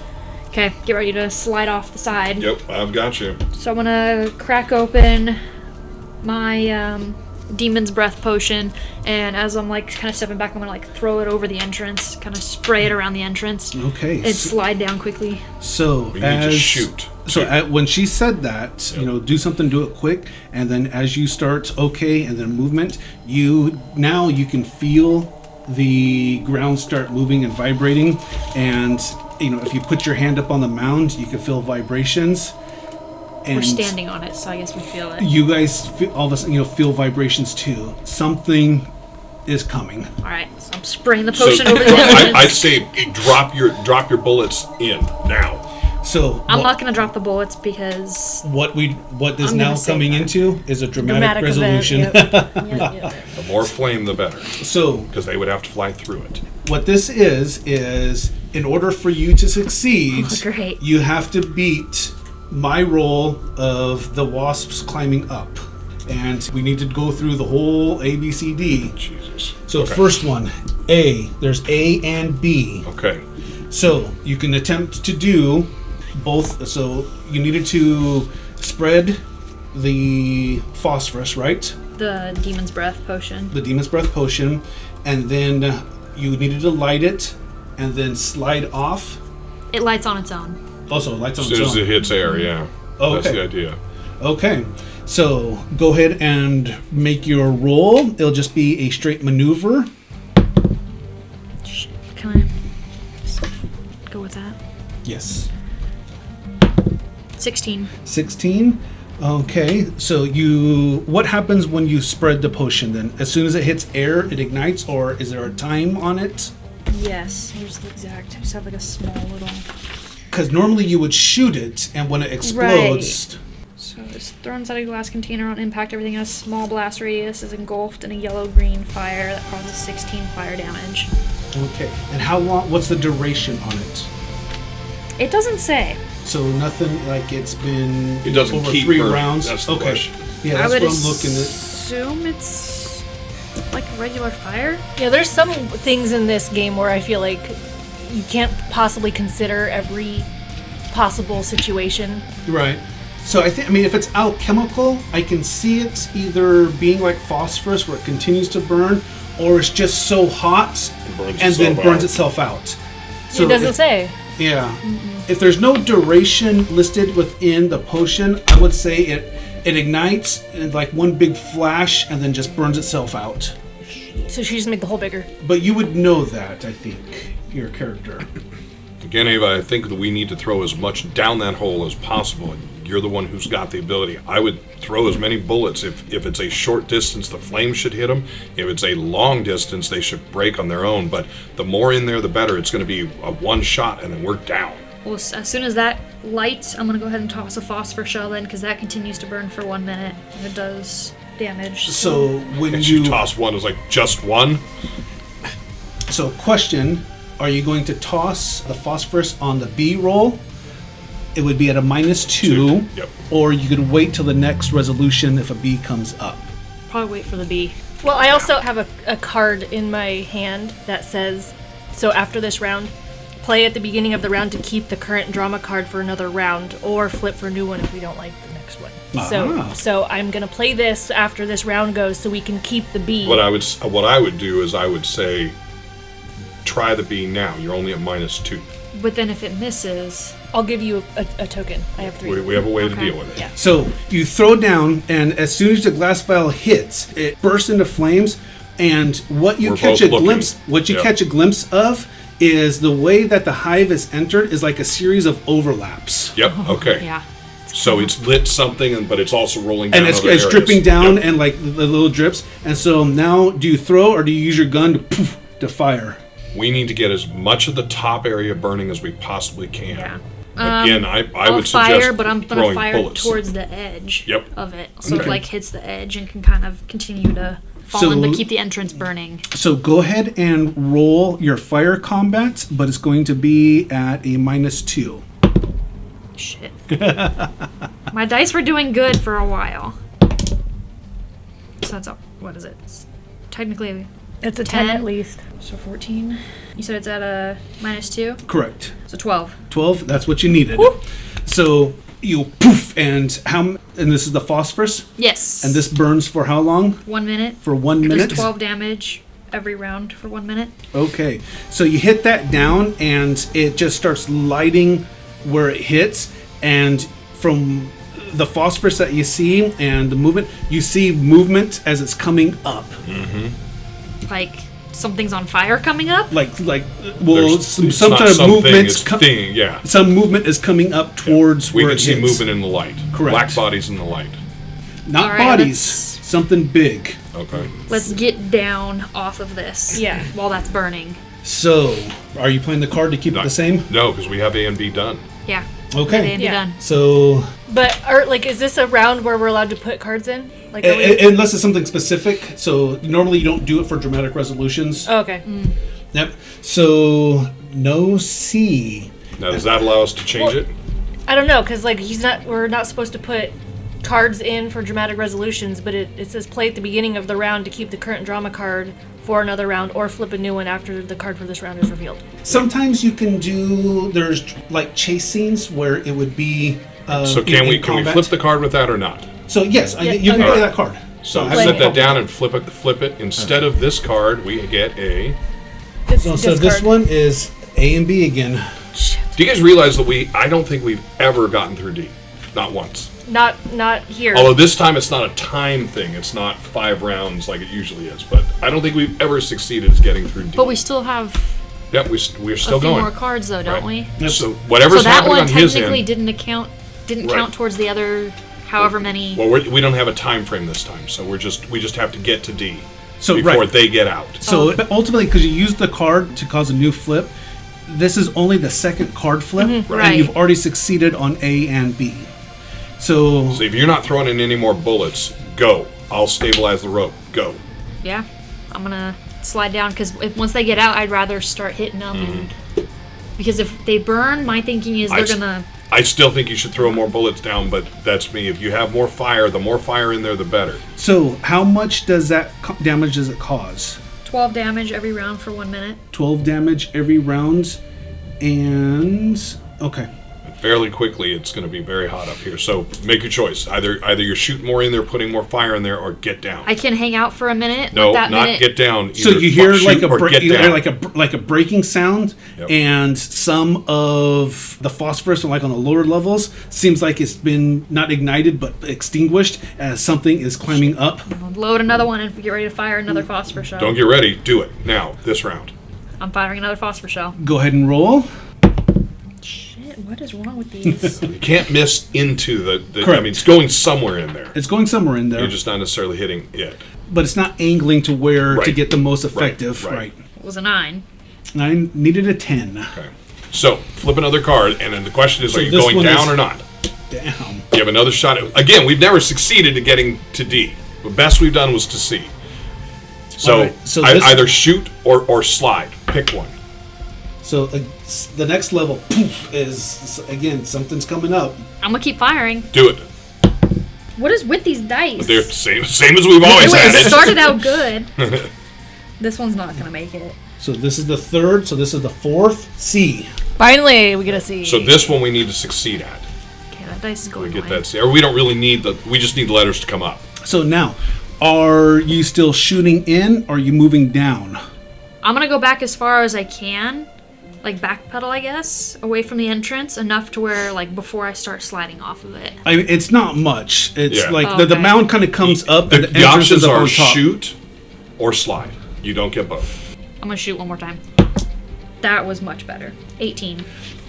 Okay, get ready to slide off the side. Yep, I've got you. So I'm gonna crack open my Demon's Breath potion, and as I'm like kind of stepping back, I'm gonna like throw it over the entrance, kind of spray it around the entrance. Okay. And slide down quickly. So We need to shoot. So when she said that, do something, do it quick, and then as you start and then movement, you can feel the ground start moving and vibrating, and if you put your hand up on the mound, you can feel vibrations. And we're standing on it, so I guess we feel it. You guys all of us feel vibrations too. Something is coming. All right, so I'm spraying the potion over the entrance. I'd say drop your bullets in now. So I'm not going to drop the bullets because what is now coming into is a dramatic resolution. Event, yep. The more flame, the better. So because they would have to fly through it. What this is in order for you to succeed, great. You have to beat my roll of the wasps climbing up. And we need to go through the whole A, B, C, D. Jesus. So Okay. first one, A. There's A and B. Okay. So you can attempt to do both. So you needed to spread the phosphorus, right? The Demon's Breath potion. The Demon's Breath potion. And then you needed to light it and then slide off. It lights on its own. Also, it lights on As its soon as own. it hits air, yeah. Oh, That's okay. the idea. Okay, so go ahead and make your roll. It'll just be a straight maneuver. Can I just go with that? Yes. 16. 16. Okay, so what happens when you spread the potion then? As soon as it hits air, it ignites, or is there a time on it? Yes, here's the exact. I just have like a small little. Because normally you would shoot it, and when it explodes... So it's thrown inside a glass container on impact. Everything in a small blast radius is engulfed in a yellow-green fire that causes 16 fire damage. Okay, and how long? What's the duration on it? It doesn't say. So nothing like it's been It doesn't over keep 3 burning. rounds? That's the okay. question. Yeah, I that's would what I'm looking at. assume it's like regular fire. Yeah, there's some things in this game where I feel like you can't possibly consider every possible situation. Right. So if it's alchemical, I can see it either being like phosphorus where it continues to burn, or it's just so hot and then burns itself out. So It doesn't say. Yeah. If there's no duration listed within the potion, I would say it ignites in like one big flash and then just burns itself out. So she just made the hole bigger. But you would know that, I think, your character. Again, Ava, I think that we need to throw as much down that hole as possible. You're the one who's got the ability. I would throw as many bullets. If it's a short distance, the flames should hit them. If it's a long distance, they should break on their own. But the more in there, the better. It's going to be a one shot, and then we're down. Well, as soon as that lights, I'm gonna go ahead and toss a phosphor shell in because that continues to burn for 1 minute and it does damage. So when And you you toss one, it's like just one. So question, are you going to toss the phosphorus on the B roll? It would be at a -2. Yep. Or you could wait till the next resolution if a B comes up. Probably wait for the B. Well, I also have a card in my hand that says, so after this round, play at the beginning of the round to keep the current drama card for another round, or flip for a new one if we don't like the next one. Ah. So I'm gonna play this after this round goes, so we can keep the B. What I would do is I would say, try the B now. You're only at -2. But then if it misses, I'll give you a token. I have 3. We have a way to Okay. deal with it. Yeah. So you throw down, and as soon as the glass vial hits, it bursts into flames. And what you We're catch both a looking. glimpse, Yep. catch a glimpse of, is the way that the hive is entered is like a series of overlaps, Yep. Okay. yeah. So it's lit something, but it's also rolling down. and it's other areas. dripping down, Yep. and like the little drips. And so now, do you throw or do you use your gun to poof, to fire? We need to get as much of the top area burning as we possibly can. Yeah. Again, I I'll would fire, suggest but I'm gonna throwing fire bullets. towards the edge Yep. of it, so Okay. it like hits the edge and can kind of continue to fall in, but keep the entrance burning. So go ahead and roll your fire combat, but it's going to be at a -2. Shit. My dice were doing good for a while. So that's what is it? It's technically It's a 10 at least. So 14. You said it's at a -2? Correct. So 12. 12, that's what you needed. Woo. So you poof, and this is the phosphorus? Yes. And this burns for how long? 1 minute. For 1 It minute? does 12 damage every round for 1 minute. Okay. So you hit that down, and it just starts lighting where it hits, and from the phosphorus that you see and the movement, you see movement as it's coming up. Like something's on fire coming up? Well, There's- some it's kind not of something, movement. it's thing, yeah. Some movement is coming up towards We where can it see hits. movement in the light. Correct. Black bodies in the light. Not All right, bodies. let's- Something big. Okay. Let's get down off of this. Yeah. While that's burning. So, are you playing the card to keep it the same? No, because we have A and B done. Yeah. Okay. And be Yeah. done. So, But is this a round where we're allowed to put cards in? Like, are we... unless it's something specific. So, normally you don't do it for dramatic resolutions. Oh, okay. Yep. So, no C. Now, does that allow us to change Well- it? I don't know, because we're not supposed to put cards in for dramatic resolutions, but it says play at the beginning of the round to keep the current drama card for another round, or flip a new one after the card for this round is revealed. Sometimes you can do, there's like chase scenes where it would be. So can we combat. flip the card with that or not? So, yes, Yeah, you can okay. play that card. So I set have no that down problem. and flip it. Instead of this card, we get a. So this one is A and B again. Do you guys realize that I don't think we've ever gotten through D, not once. Not here. Although this time it's not a time thing; it's not 5 rounds like it usually is. But I don't think we've ever succeeded at getting through D. But we still have Yep, we're a still few going. more cards though, don't Right. we? So whatever's So that happening one on his technically end. didn't Right. count towards the other however many. Well, we don't have a time frame this time, so we just have to get to D So, before right. they get out. So ultimately, because you used the card to cause a new flip, this is only the second card flip, and Right. you've already succeeded on A and B. So, So if you're not throwing in any more bullets, go. I'll stabilize the rope. Go. Yeah, I'm gonna slide down because once they get out, I'd rather start hitting them. Because if they burn, my thinking is I they're s- gonna. I still think you should throw more bullets down, but that's me. If you have more fire, the more fire in there, the better. how much does that damage does it cause? 12 damage every round for 1 minute. 12 damage every round, and okay. Fairly quickly, it's going to be very hot up here. So make your choice. Either you're shooting more in there, putting more fire in there, or get down. I can hang out for a minute. No, let that not minute. get down. So Either you hear shoot like a or get down. like a breaking sound, Yep. and some of the phosphorus, like on the lower levels, seems like it's been not ignited but extinguished as something is climbing up. Load another one and get ready to fire another phosphor shell. Don't get ready. Do it now. This round. I'm firing another phosphor shell. Go ahead and roll. Shit, what is wrong with these? You can't miss into the I Correct. mean, it's going somewhere in there. It's going somewhere in there, You're just not necessarily hitting it. but it's not angling to where to Right. get the most effective. Right. Right. It was a 9. I needed a 10. Okay. So flip another card, and then the question is: So are you this going one down is- or not? Damn. You have another shot. Again, we've never succeeded at getting to D. The best we've done was to C. So, All right, so this- either shoot or slide. Pick one. So the next level poof, is again something's coming up. I'm gonna keep firing. Do it. What is with these dice? They're same as we've always had It it. started out good. This one's not gonna make it. So this is the third. So this is the fourth. C. Finally, we get a C. So this one we need to succeed at. Okay, that dice is We going get away. that C. Or we don't really need we just need the letters to come up. So now, are you still shooting in? Or are you moving down? I'm gonna go back as far as I can, like backpedal, I guess, away from the entrance, enough to where, like, before I start sliding off of it. I mean, it's not much. It's Yeah. like Oh, the okay. mound kind of comes up, and The, the the entrance options is up are on top. shoot or slide. You don't get both. I'm gonna shoot one more time. That was much better. 18.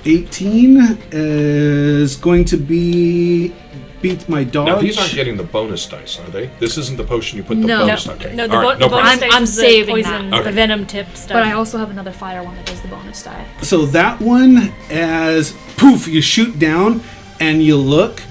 18 is going to be beat my dodge. Now these aren't getting the bonus dice, are they? This isn't the potion you put the No. bonus. No, Okay. no, All the, right, the no bonus problem. dice I'm is the saving poison, that. Okay. the venom tip stuff. But I also have another fire one that does the bonus die. So that one, as poof, you shoot down and you look,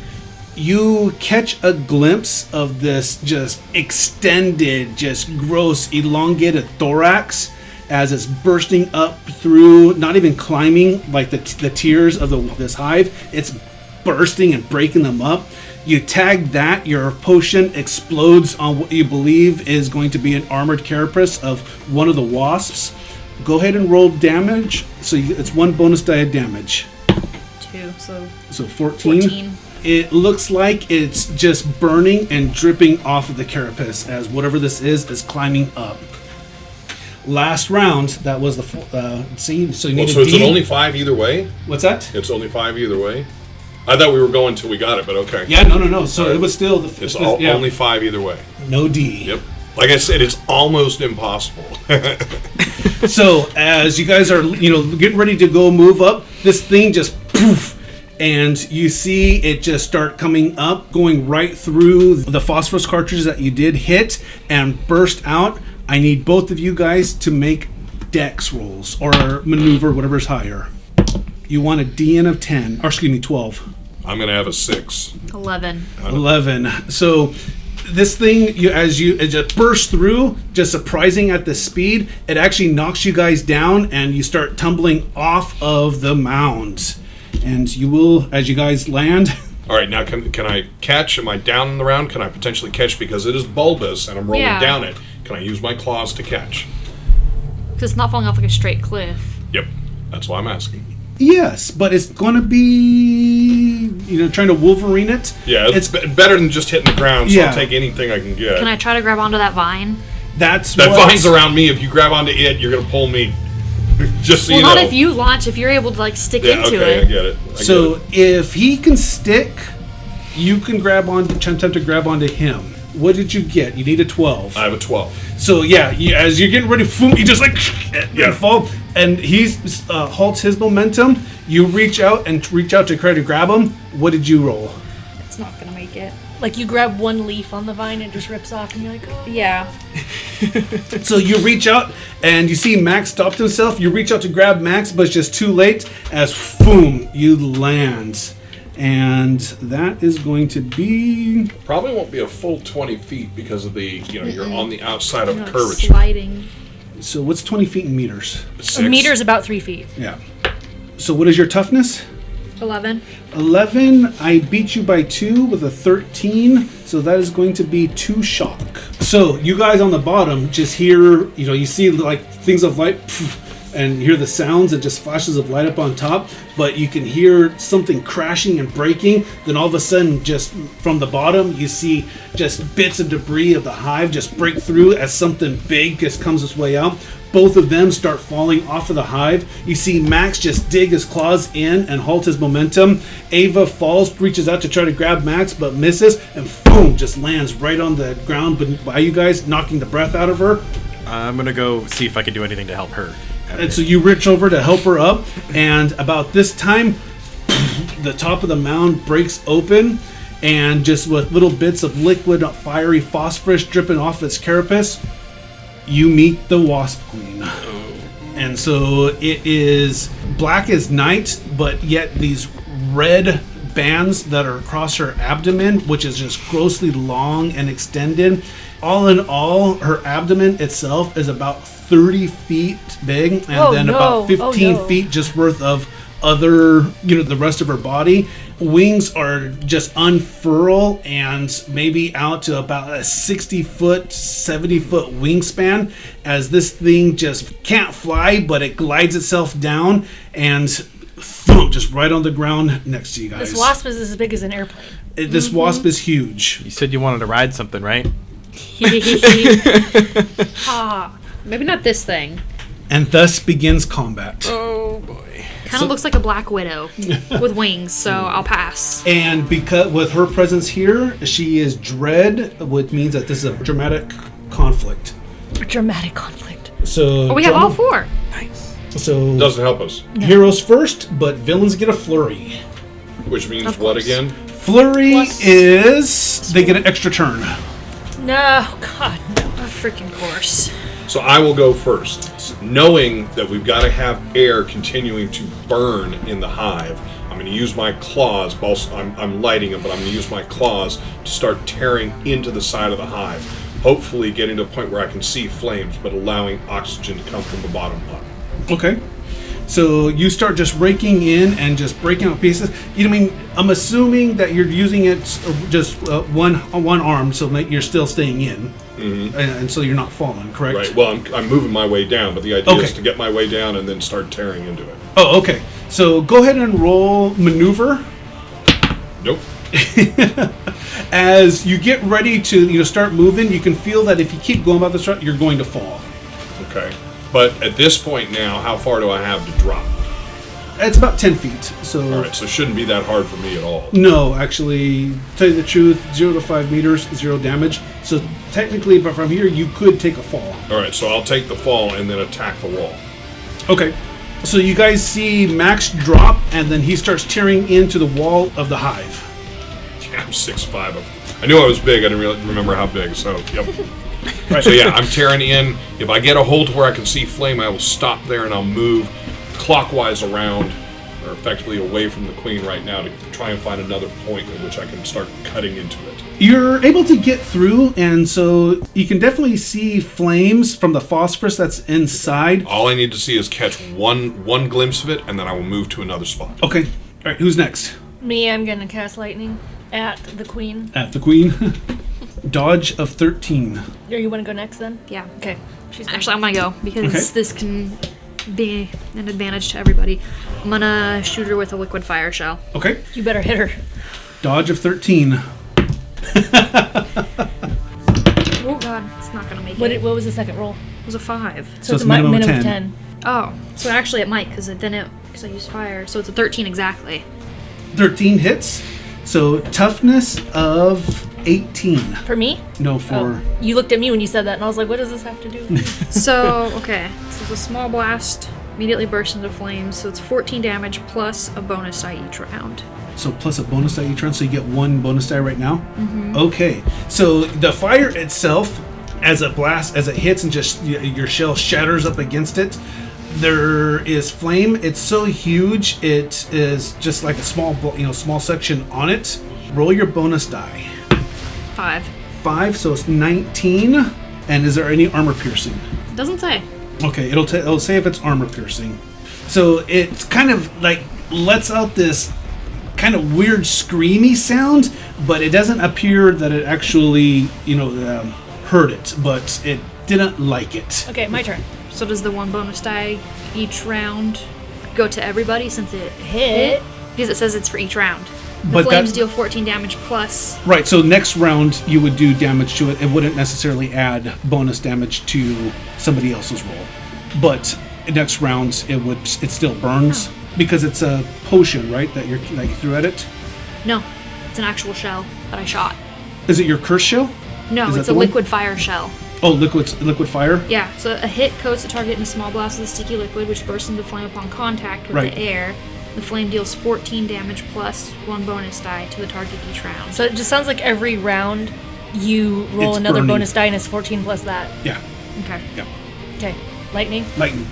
you catch a glimpse of this just extended, just gross, elongated thorax as it's bursting up through, not even climbing like the tiers of this hive. It's bursting and breaking them up. You tag that, your potion explodes on what you believe is going to be an armored carapace of one of the wasps. Go ahead and roll damage. So it's 1 bonus die of damage. 2, So 14. 14. It looks like it's just burning and dripping off of the carapace as whatever this is climbing up. Last round, that was the see. So you need so a it's D. only 5 either way? What's that? It's only 5 either way? I thought we were going till we got it, but okay. Yeah, no. So it was still It's only 5 either way. no D. Yep. Like I said, it's almost impossible. So as you guys are, getting ready to go move up, this thing just poof, and you see it just start coming up, going right through the phosphorus cartridges that you did hit and burst out. I need both of you guys to make dex rolls or maneuver, whatever's higher. You want a DN of 10, or excuse me, 12. I'm going to have a 6. 11. 11. So this thing, it just bursts through, just surprising at the speed. It actually knocks you guys down, and you start tumbling off of the mound. And you will, as you guys land. All right, now can I catch? Am I down in the round? Can I potentially catch because it is bulbous and I'm rolling down it? Can I use my claws to catch? Because it's not falling off like a straight cliff. Yep, that's why I'm asking. Yes, but it's going to be, trying to Wolverine it. Yeah, it's better than just hitting the ground, so I'll take anything I can get. Can I try to grab onto that vine? That vine's around me. If you grab onto it, you're going to pull me. Just so you know. Not if you launch, if you're able to stick into it. I get it. If he can stick, you can attempt to grab onto him. What did you get? You need a 12. I have a 12. So as you're getting ready, you just fall, and he halts his momentum. You reach out to try to grab him. What did you roll? It's not gonna make it. Like you grab one leaf on the vine and it just rips off, and you're like, oh. Yeah. So you reach out and you see Max stopped himself. You reach out to grab Max, but it's just too late. As boom, you land. And that is going to be... Probably won't be a full 20 feet because of the, you're on the outside of curvature. Sliding. So what's 20 feet in meters? 6. A meter's about 3 feet. Yeah. So what is your toughness? 11. 11. I beat you by 2 with a 13. So that is going to be 2 shock. So you guys on the bottom just hear, you see like things of light... and hear the sounds and just flashes of light up on top, but you can hear something crashing and breaking. Then all of a sudden, just from the bottom, you see just bits of debris of the hive just break through as something big just comes its way out. Both of them start falling off of the hive. You see Max just dig his claws in and halt his momentum. Ava falls, reaches out to try to grab Max, but misses, and boom, just lands right on the ground by you guys, knocking the breath out of her. I'm going to go see if I can do anything to help her. And so you reach over to help her up, and about this time, the top of the mound breaks open, and just with little bits of liquid, fiery phosphorus dripping off its carapace, you meet the Wasp Queen. And so it is black as night, but yet these red bands that are across her abdomen, which is just grossly long and extended. All in all, her abdomen itself is about 30 feet big, and about 15 feet just worth of other, the rest of her body. Wings are just unfurl and maybe out to about a 60-foot, 70-foot wingspan, as this thing just can't fly, but it glides itself down and thump, just right on the ground next to you guys. This wasp is as big as an airplane. This wasp is huge. You said you wanted to ride something, right? Maybe not this thing. And thus begins combat. Oh boy. Kind of looks like a black widow with wings, so I'll pass. And because with her presence here, she is dread, which means that this is a dramatic conflict. A dramatic conflict. So we have all 4. Nice. So doesn't help us. Heroes first, but villains get a flurry. Which means what again? Flurry is they get an extra turn. No, God, no. Of freaking course. So I will go first, knowing that we've got to have air continuing to burn in the hive. I'm going to use my claws. I'm lighting them, but I'm going to use my claws to start tearing into the side of the hive. Hopefully getting to a point where I can see flames, but allowing oxygen to come from the bottom up. Okay. So you start just raking in and just breaking out pieces. I'm assuming that you're using it just one arm, so that you're still staying in, and so you're not falling. Correct? Right. Well, I'm moving my way down, but the idea is to get my way down and then start tearing into it. Oh, okay. So go ahead and roll maneuver. Nope. As you get ready to start moving, you can feel that if you keep going about this route, you're going to fall. Okay. But at this point now, how far do I have to drop? It's about 10 feet. So All right, so it shouldn't be that hard for me at all. no, actually, tell you the truth, 0 to 5 meters, 0 damage. So technically, but from here, you could take a fall. All right, so I'll take the fall and then attack the wall. Okay. So you guys see Max drop, and then he starts tearing into the wall of the hive. Yeah, I'm 6'5". I knew I was big. I didn't really remember how big. So, yep. Right. So yeah, I'm tearing in. If I get a hold to where I can see flame, I will stop there and I'll move clockwise around, or effectively away from the queen right now, to try and find another point at which I can start cutting into it. You're able to get through, and so you can definitely see flames from the phosphorus that's inside. All I need to see is catch one glimpse of it, and then I will move to another spot. Okay. All right, who's next? Me, I'm gonna cast lightning at the queen. At the queen. Dodge of 13. Or you want to go next then? Yeah. Okay. She's Actually, I'm gonna go because Okay. this can be an advantage to everybody. I'm gonna shoot her with a liquid fire shell. Okay. You better hit her. Dodge of 13. Oh god, it's not gonna make What it. What was the second roll? It was a 5. So it's it's a minimum of minimum 10. of 10. Oh, so actually it might because I used fire. So it's a 13 exactly. 13 hits. So toughness of 18. For me? No, for... Oh. You looked at me when you said that, and I was like, what does this have to do with me? So okay, so it's a small blast. Immediately bursts into flames. So it's 14 damage plus a bonus die each round. So plus a bonus die each round, so you get 1 bonus die right now? Okay. So the fire itself, as it hits and just your shell shatters up against it, there is flame. It's so huge, it is just like a small section on it. Roll your bonus die. 5. 5, so it's 19. And is there any armor piercing? Doesn't say. Okay, it'll say if it's armor piercing. So it's kind of like lets out this kind of weird screamy sound, but it doesn't appear that it actually, heard it, but it didn't like it. Okay, my turn. So does the 1 bonus die each round go to everybody since it Hit. Because it says it's for each round. The But flames that- deal 14 damage plus. Right, so next round you would do damage to it. It wouldn't necessarily add bonus damage to somebody else's roll. But next round it still burns because it's a potion, right? That you threw at it. No, it's an actual shell that I shot. Is it your curse shell? No, Is that it's a the one? liquid fire shell. Oh, liquid fire. Yeah, so a hit coats the target in a small blast of the sticky liquid, which bursts into flame upon contact with Right. the air. The flame deals 14 damage plus 1 bonus die to the target each round. So it just sounds like every round you roll It's another burning. bonus die and it's 14 plus that. Yeah. Okay. Yeah. Okay. Lightning. Lightning.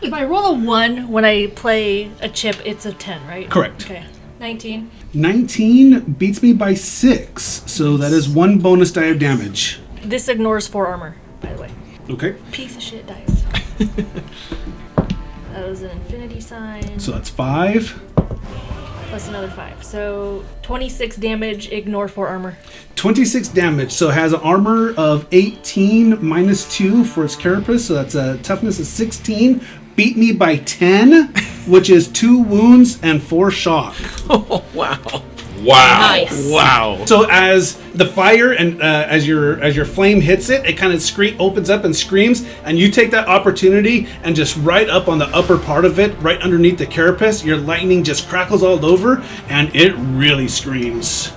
If I roll a 1 when I play a chip, it's a 10, right? Correct. Okay. 19. 19 beats me by 6, so that is 1 bonus die of damage. This ignores 4 armor, by the way. Okay. Piece of shit dice. That was an infinity sign. So that's 5. Plus another 5. So 26 damage, ignore 4 armor. 26 damage, so it has an armor of 18 minus 2 for its carapace, so that's a toughness of 16. Beat me by 10, which is 2 wounds and 4 shock. Oh, wow. Wow. Nice. Wow. So as the fire and as your flame hits it, it kind of opens up and screams, and you take that opportunity and just right up on the upper part of it, right underneath the carapace, your lightning just crackles all over, and it really screams.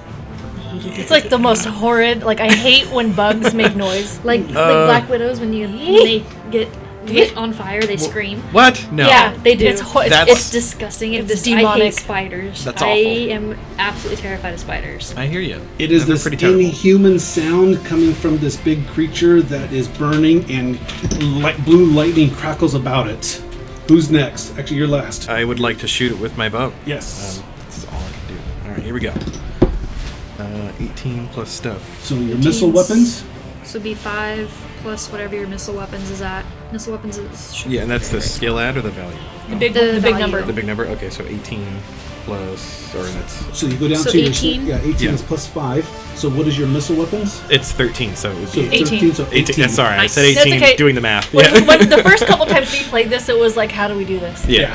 It's like the most horrid. Like, I hate when bugs make noise. Like black widows when they get lit on fire, they scream. What? No. Yeah, they do. That's- It's disgusting. It's I demonic. hate spiders. That's I awful. am absolutely terrified of spiders. I hear you. It is They're this pretty terrible. inhuman sound coming from this big creature that is burning, and blue lightning crackles about it. Who's next? Actually, you're last. I would like to shoot it with my bow. Yes. That's all I can do. All right, here we go. 18 plus stuff. So your missile weapons? So it'd be 5 plus whatever your missile weapons is at. Missile weapons is... Yeah, and that's the skill add or the value? The big value. number. The big number? Okay, so 18 plus, or that's... So you go down So to 18? your... Yeah, 18 Yeah. is plus 5. So what is your missile weapons? It's 13, so it would So be... 18. So 18. Yeah, sorry, Nice. I said 18, That's okay. doing the math. When, Yeah. when the first couple times we played this, it was like, how do we do this? Yeah.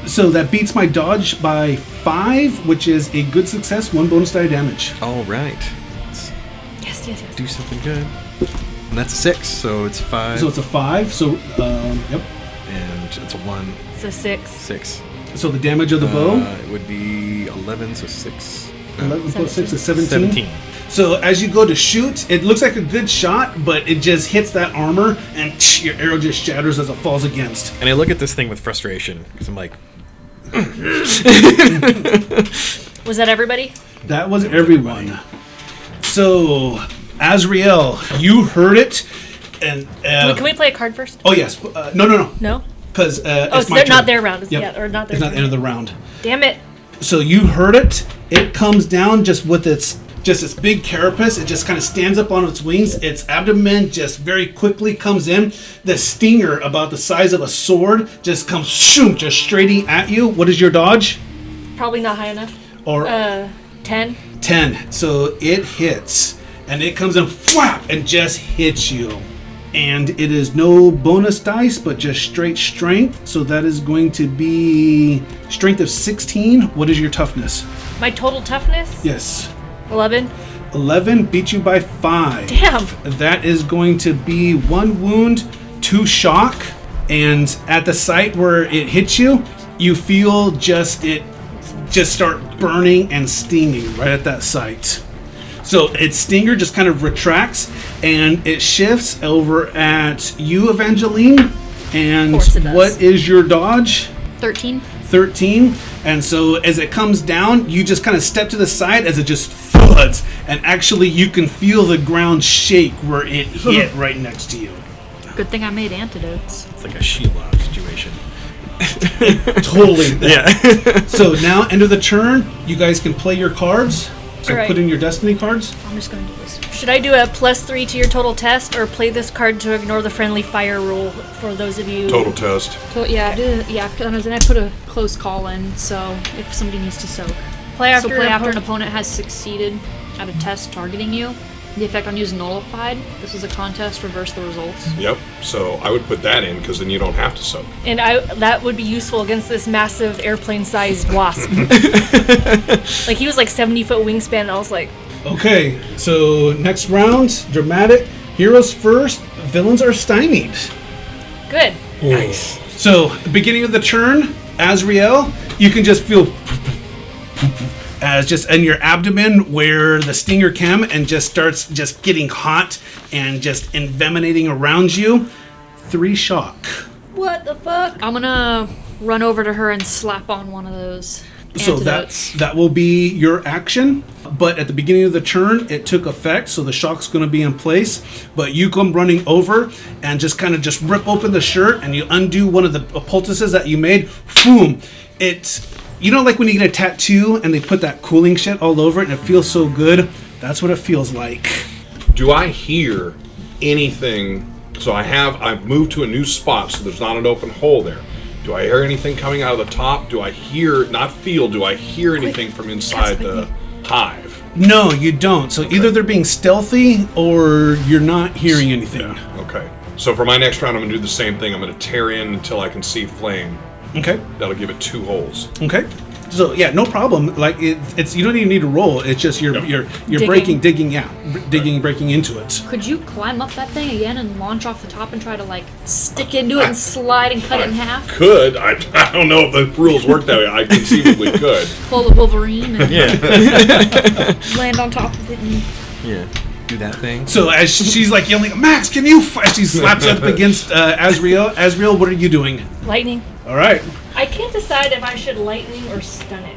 So that beats my dodge by 5, which is a good success. 1 bonus die damage. All right. Let's Yes, yes, yes. do something good. And that's a 6, so it's 5. So it's a 5. So, yep. And it's a 1, So 6. 6. So the damage of the bow, It would be 11, so 6. 11 plus 6 is 17. 17. So as you go to shoot, it looks like a good shot, but it just hits that armor, and your arrow just shatters as it falls against. And I look at this thing with frustration, because I'm like, Was that everybody? That was everyone. So, Azrael, you heard it, and Can we play a card first? oh yes, no, No? because Oh, it's so my they're turn. not their round. It's, Yep. yeah, or not their It's not the turn. end of the round. Damn it. So you heard it. It comes down just with its big carapace. It just kind of stands up on its wings. Its abdomen just very quickly comes in. The stinger, about the size of a sword, just comes just straight at you. What is your dodge? Probably not high enough. Or 10. 10. So it hits, and it comes in whap and just hits you. And it is no bonus dice, but just straight strength. So that is going to be strength of 16. What is your toughness? My total toughness? Yes. 11. 11 beat you by 5. Damn. That is going to be 1 wound, 2 shock, and at the site where it hits you, you feel it just start burning and stinging right at that site. So its stinger just kind of retracts, and it shifts over at you, Evangeline. And Of course it does. what is your dodge? 13. 13. And so as it comes down, you just kind of step to the side as it just floods, and actually you can feel the ground shake where it hit right next to you. Good thing I made antidotes. it's like a Sheila situation. Totally. Yeah. So now, end of the turn, you guys can play your cards. So Alright. put in your destiny cards. I'm just going to do this. Should I do a +3 to your total test, or play this card to ignore the friendly fire rule for those of you? Total test. So, yeah, because then I put a close call in, so if somebody needs to soak. Play after, Play after an opponent has succeeded at a test targeting you. The effect on you is nullified. This is a contest. Reverse the results. Yep. So I would put that in because then you don't have to soak. And that would be useful against this massive airplane-sized wasp. Like, he was like 70-foot wingspan, and I was like, Okay, so next round, dramatic. Heroes first, villains are stymied. good. Nice. So, beginning of the turn, Azrael, you can just feel as just in your abdomen where the stinger came and just starts just getting hot and just envenomating around you. 3 shock. What the fuck? I'm going to run over to her and slap on one of those So antidotes. that will be your action. But at the beginning of the turn, it took effect, so the shock's going to be in place. But you come running over and just kind of just rip open the shirt and you undo one of the poultices that you made. Boom! It's, you know, like when you get a tattoo and they put that cooling shit all over it and it feels so good. That's what it feels like. Do I hear anything? So I've moved to a new spot, so there's not an open hole there. Do I hear anything coming out of the top? Do I hear, not feel, do I hear anything from inside the hive? No, you don't. So either they're being stealthy or you're not hearing anything. Yeah, okay. So for my next round, I'm going to do the same thing. I'm going to tear in until I can see flame. Okay. That'll give it 2 holes. Okay. So yeah, no problem. Like it's you don't even need to roll. It's just you're Digging. breaking into it. Could you climb up that thing again and launch off the top and try to, like, stick into it and slide and cut it in half? Could. I don't know if the rules work that way. I conceivably could. Pull the Wolverine and Yeah. land on top of it and... Yeah. Do that thing. So as she's like yelling, Max, can you? As she slaps up against Azrael. Azrael, what are you doing? Lightning. All right. I can't decide if I should lightning or stun it.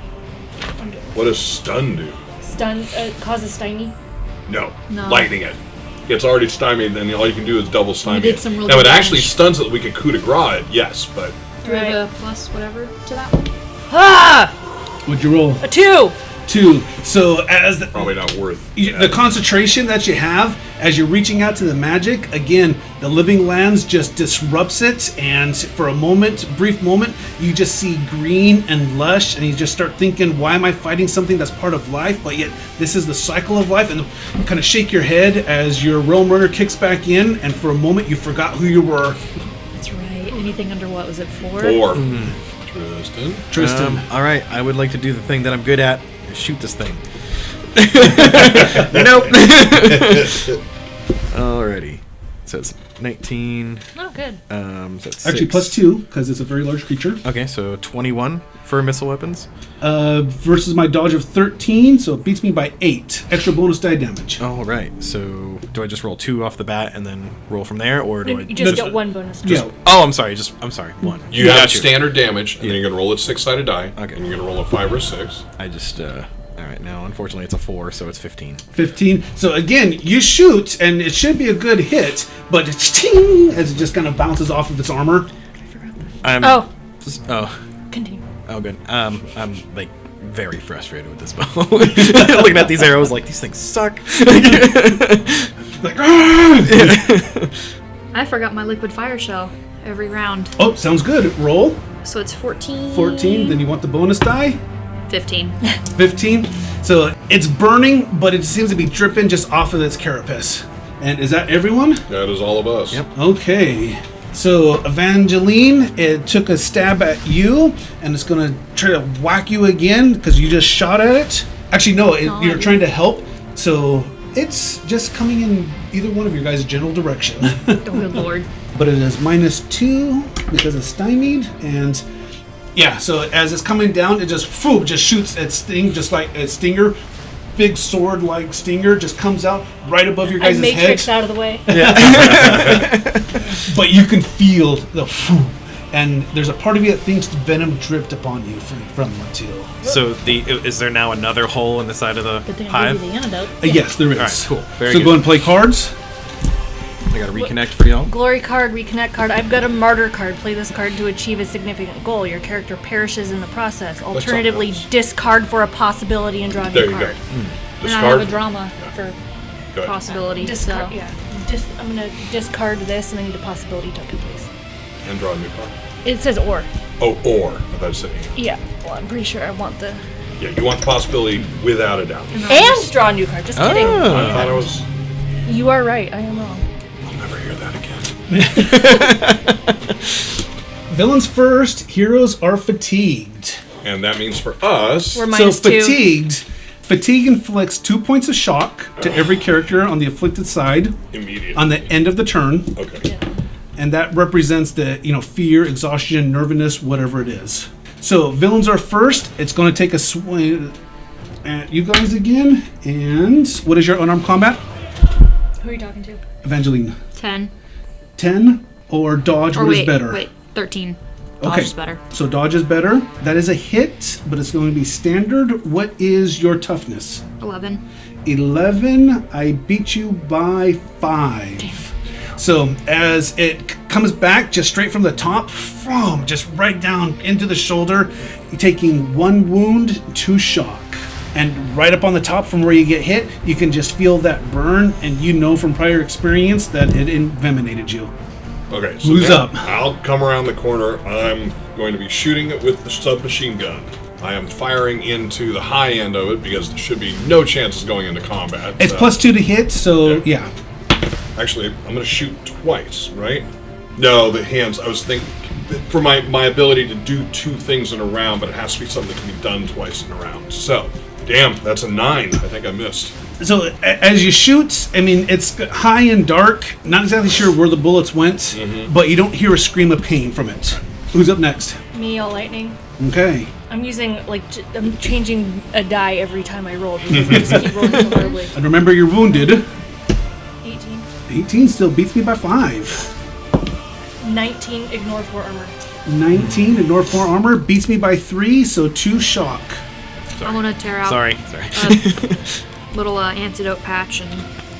What does stun do? Stun causes stymie. No. No. Lightning it. It's already stymied, then all you can do is double stymie did it. some real Now good it actually damage. stuns it that we can coup de grace it, yes, but Do we have a plus whatever to that one? Ah! What'd you roll? A 2. 2. So as Probably not worth the concentration that you have as you're reaching out to the magic, again, the living lands just disrupts it, and for a moment, brief moment, you just see green and lush, and you just start thinking, why am I fighting something that's part of life? But yet this is the cycle of life, and you kind of shake your head as your realm runner kicks back in, and for a moment you forgot who you were. That's right. Anything under what was it? 4? 4. Tristan. All right, I would like to do the thing that I'm good at. Shoot this thing. Nope. Alrighty. So it's 19. Oh, good. So it's Actually, 6. +2 because it's a very large creature. Okay, so 21 for missile weapons. Versus my dodge of 13, so it beats me by 8. Extra bonus die damage. All right. So do I just roll 2 off the bat and then roll from there, or do I? You just get 1 bonus. Yeah. Oh, I'm sorry. I'm sorry. 1. You have standard damage, and then you're going to roll a 6-sided die. Okay. And you're going to roll a 5 or 6. I just. All right. Now, unfortunately, it's a 4, so it's 15. 15. So again, you shoot, and it should be a good hit, but it's ting as it just kind of bounces off of its armor. Continue. Oh, good. I'm like very frustrated with this bow. Looking at these arrows, like these things suck. Like, ah! I forgot my liquid fire shell every round. Oh, sounds good. Roll. So it's 14. 14. Then you want the bonus die. 15. 15. So it's burning, but it seems to be dripping just off of its carapace. And is that everyone? That is all of us. Yep. Okay. So Evangeline, it took a stab at you, and it's going to try to whack you again because you just shot at it. Actually, no, you're trying to help. So it's just coming in either one of your guys' general direction. Oh, good lord. But it is -2 because it's stymied, and yeah, so as it's coming down, it just shoots its sting, just like its stinger. Big sword-like stinger just comes out right above your guys' heads. Matrix out of the way. But you can feel the and there's a part of you that thinks venom dripped upon you from it too. So is there now another hole in the side of the Good thing I hive? gave you the antidote. Yes, there is. All right, cool. Very so good. go and play cards. I got to reconnect for y'all. Glory card, reconnect card. I've got a martyr card. Play this card to achieve a significant goal. Your character perishes in the process. Alternatively, nice. discard for a possibility and draw a There new you go. card. And I have a drama for Go ahead. possibilities. Discard, So. yeah. I'm going to discard this, and I need a possibility token, please. And draw a new card. It says or. Oh, or. I thought it said and. Yeah. Well, I'm pretty sure I want the... Yeah, you want the possibility without a doubt. And draw a new card. Just kidding. I thought it was... You are right. I am wrong. I'll never hear that again. Villains first, heroes are fatigued. And that means for us... We're So -2. fatigue inflicts 2 points of shock to every character on the afflicted side Immediately. on the end of the turn. Okay. And that represents the fear, exhaustion, nervousness, whatever it is. So villains are first. It's going to take a swing at you guys again. And what is your unarmed combat? Who are you talking to? Evangeline. 10. 10 or dodge? Or What is wait, better? wait. 13. Dodge Okay. is better. So dodge is better. That is a hit, but it's going to be standard. What is your toughness? 11. 11. I beat you by 5. So as it comes back just straight from the top, just right down into the shoulder, you're taking 1 wound, 2 shock. And right up on the top from where you get hit, you can just feel that burn, and you know from prior experience that it envenenated you. Okay, so Who's now up? I'll come around the corner. I'm going to be shooting it with the submachine gun. I am firing into the high end of it because there should be no chances going into combat. It's +2 to hit, so yeah. Actually, I'm going to shoot twice, right? No, the hands. I was thinking for my ability to do 2 things in a round, but it has to be something that can be done twice in a round. So, damn, that's a 9. I think I missed. So as you shoot, I mean, it's high and dark. Not exactly sure where the bullets went, but you don't hear a scream of pain from it. Who's up next? Me, all lightning. Okay. I'm using, I'm changing a die every time I roll because I just keep rolling so horribly. And remember, you're wounded. 18. 18 still beats me by 5. 19, ignore 4 armor. 19, ignore 4 armor, beats me by 3, so 2 shock. I want to tear out Sorry. a little antidote patch and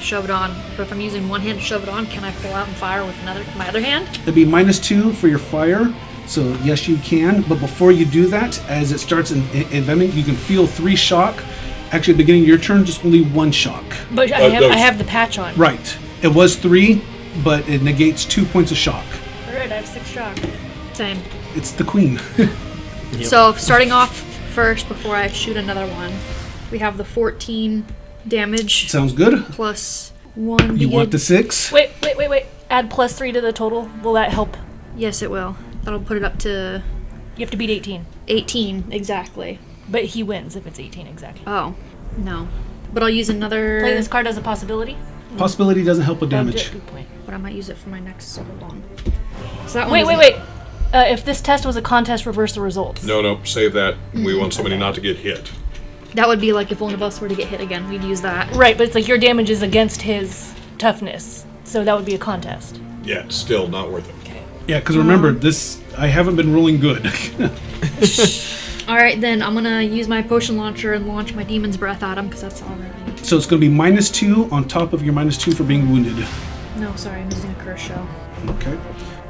shove it on. But if I'm using one hand to shove it on, can I pull out and fire with my other hand? It'd be -2 for your fire. So yes, you can. But before you do that, as it starts eventing, you can feel 3 shock. Actually, at the beginning of your turn, just only 1 shock. But I have the patch on. Right. It was 3, but it negates 2 points of shock. All right, I have 6 shock. Same. It's the queen. Yep. So starting off first before I shoot another one, we have the 14 damage Sounds good. plus 1. You want the 6? Wait. Add +3 to the total. Will that help? Yes, it will. That'll put it up to You have to beat 18. 18 exactly. But he wins if it's 18 exactly. Oh, no. But I'll use another. Play this card as a possibility. Possibility doesn't help with damage. Good point. But I might use it for my next. Hold on. So that one Wait. If this test was a contest, reverse the results. No, save that. We want somebody not to get hit. That would be like if one of us were to get hit again, we'd use that. Right, but it's like your damage is against his toughness. So that would be a contest. Yeah, still not worth it. Yeah, because remember, I haven't been rolling good. Alright, then I'm gonna use my potion launcher and launch my demon's breath at him, because that's all I need. So it's going to be -2 on top of your -2 for being wounded. No, sorry, I'm using a curse shell. Okay.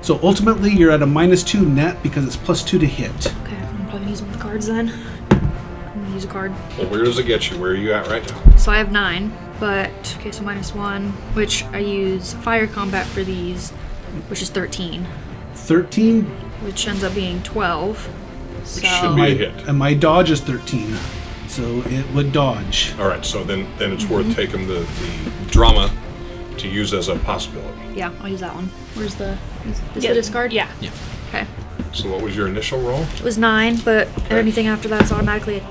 So ultimately, you're at a -2 net because it's +2 to hit. Okay, I'm probably gonna use one of the cards then. I'm gonna use a card. Well, where does it get you? Where are you at right now? So I have 9, but, okay, so -1, which I use fire combat for these, which is 13, 13. which ends up being 12. Which should be a hit. And my dodge is 13. So it would dodge. All right, so then it's worth taking the drama to use as a possibility. Yeah, I'll use that one. Where's the... Is the discard? Yeah. Okay. So what was your initial roll? It was 9, but anything after that's automatically...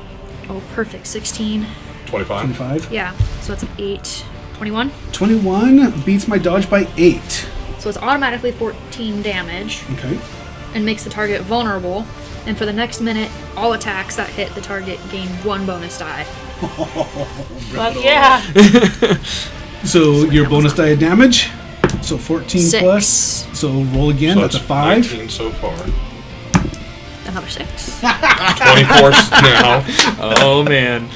Oh, perfect. 16. 25? 25. Yeah, so it's 8. 21. 21 beats my dodge by 8. So it's automatically 14 damage Okay. and makes the target vulnerable. And for the next minute, all attacks that hit the target gain 1 bonus die. Fuck yeah. So your bonus die of damage. So 14 6. plus. So roll again. So That's a it's 5. 19 so far. Another 6. 24 now. Oh man.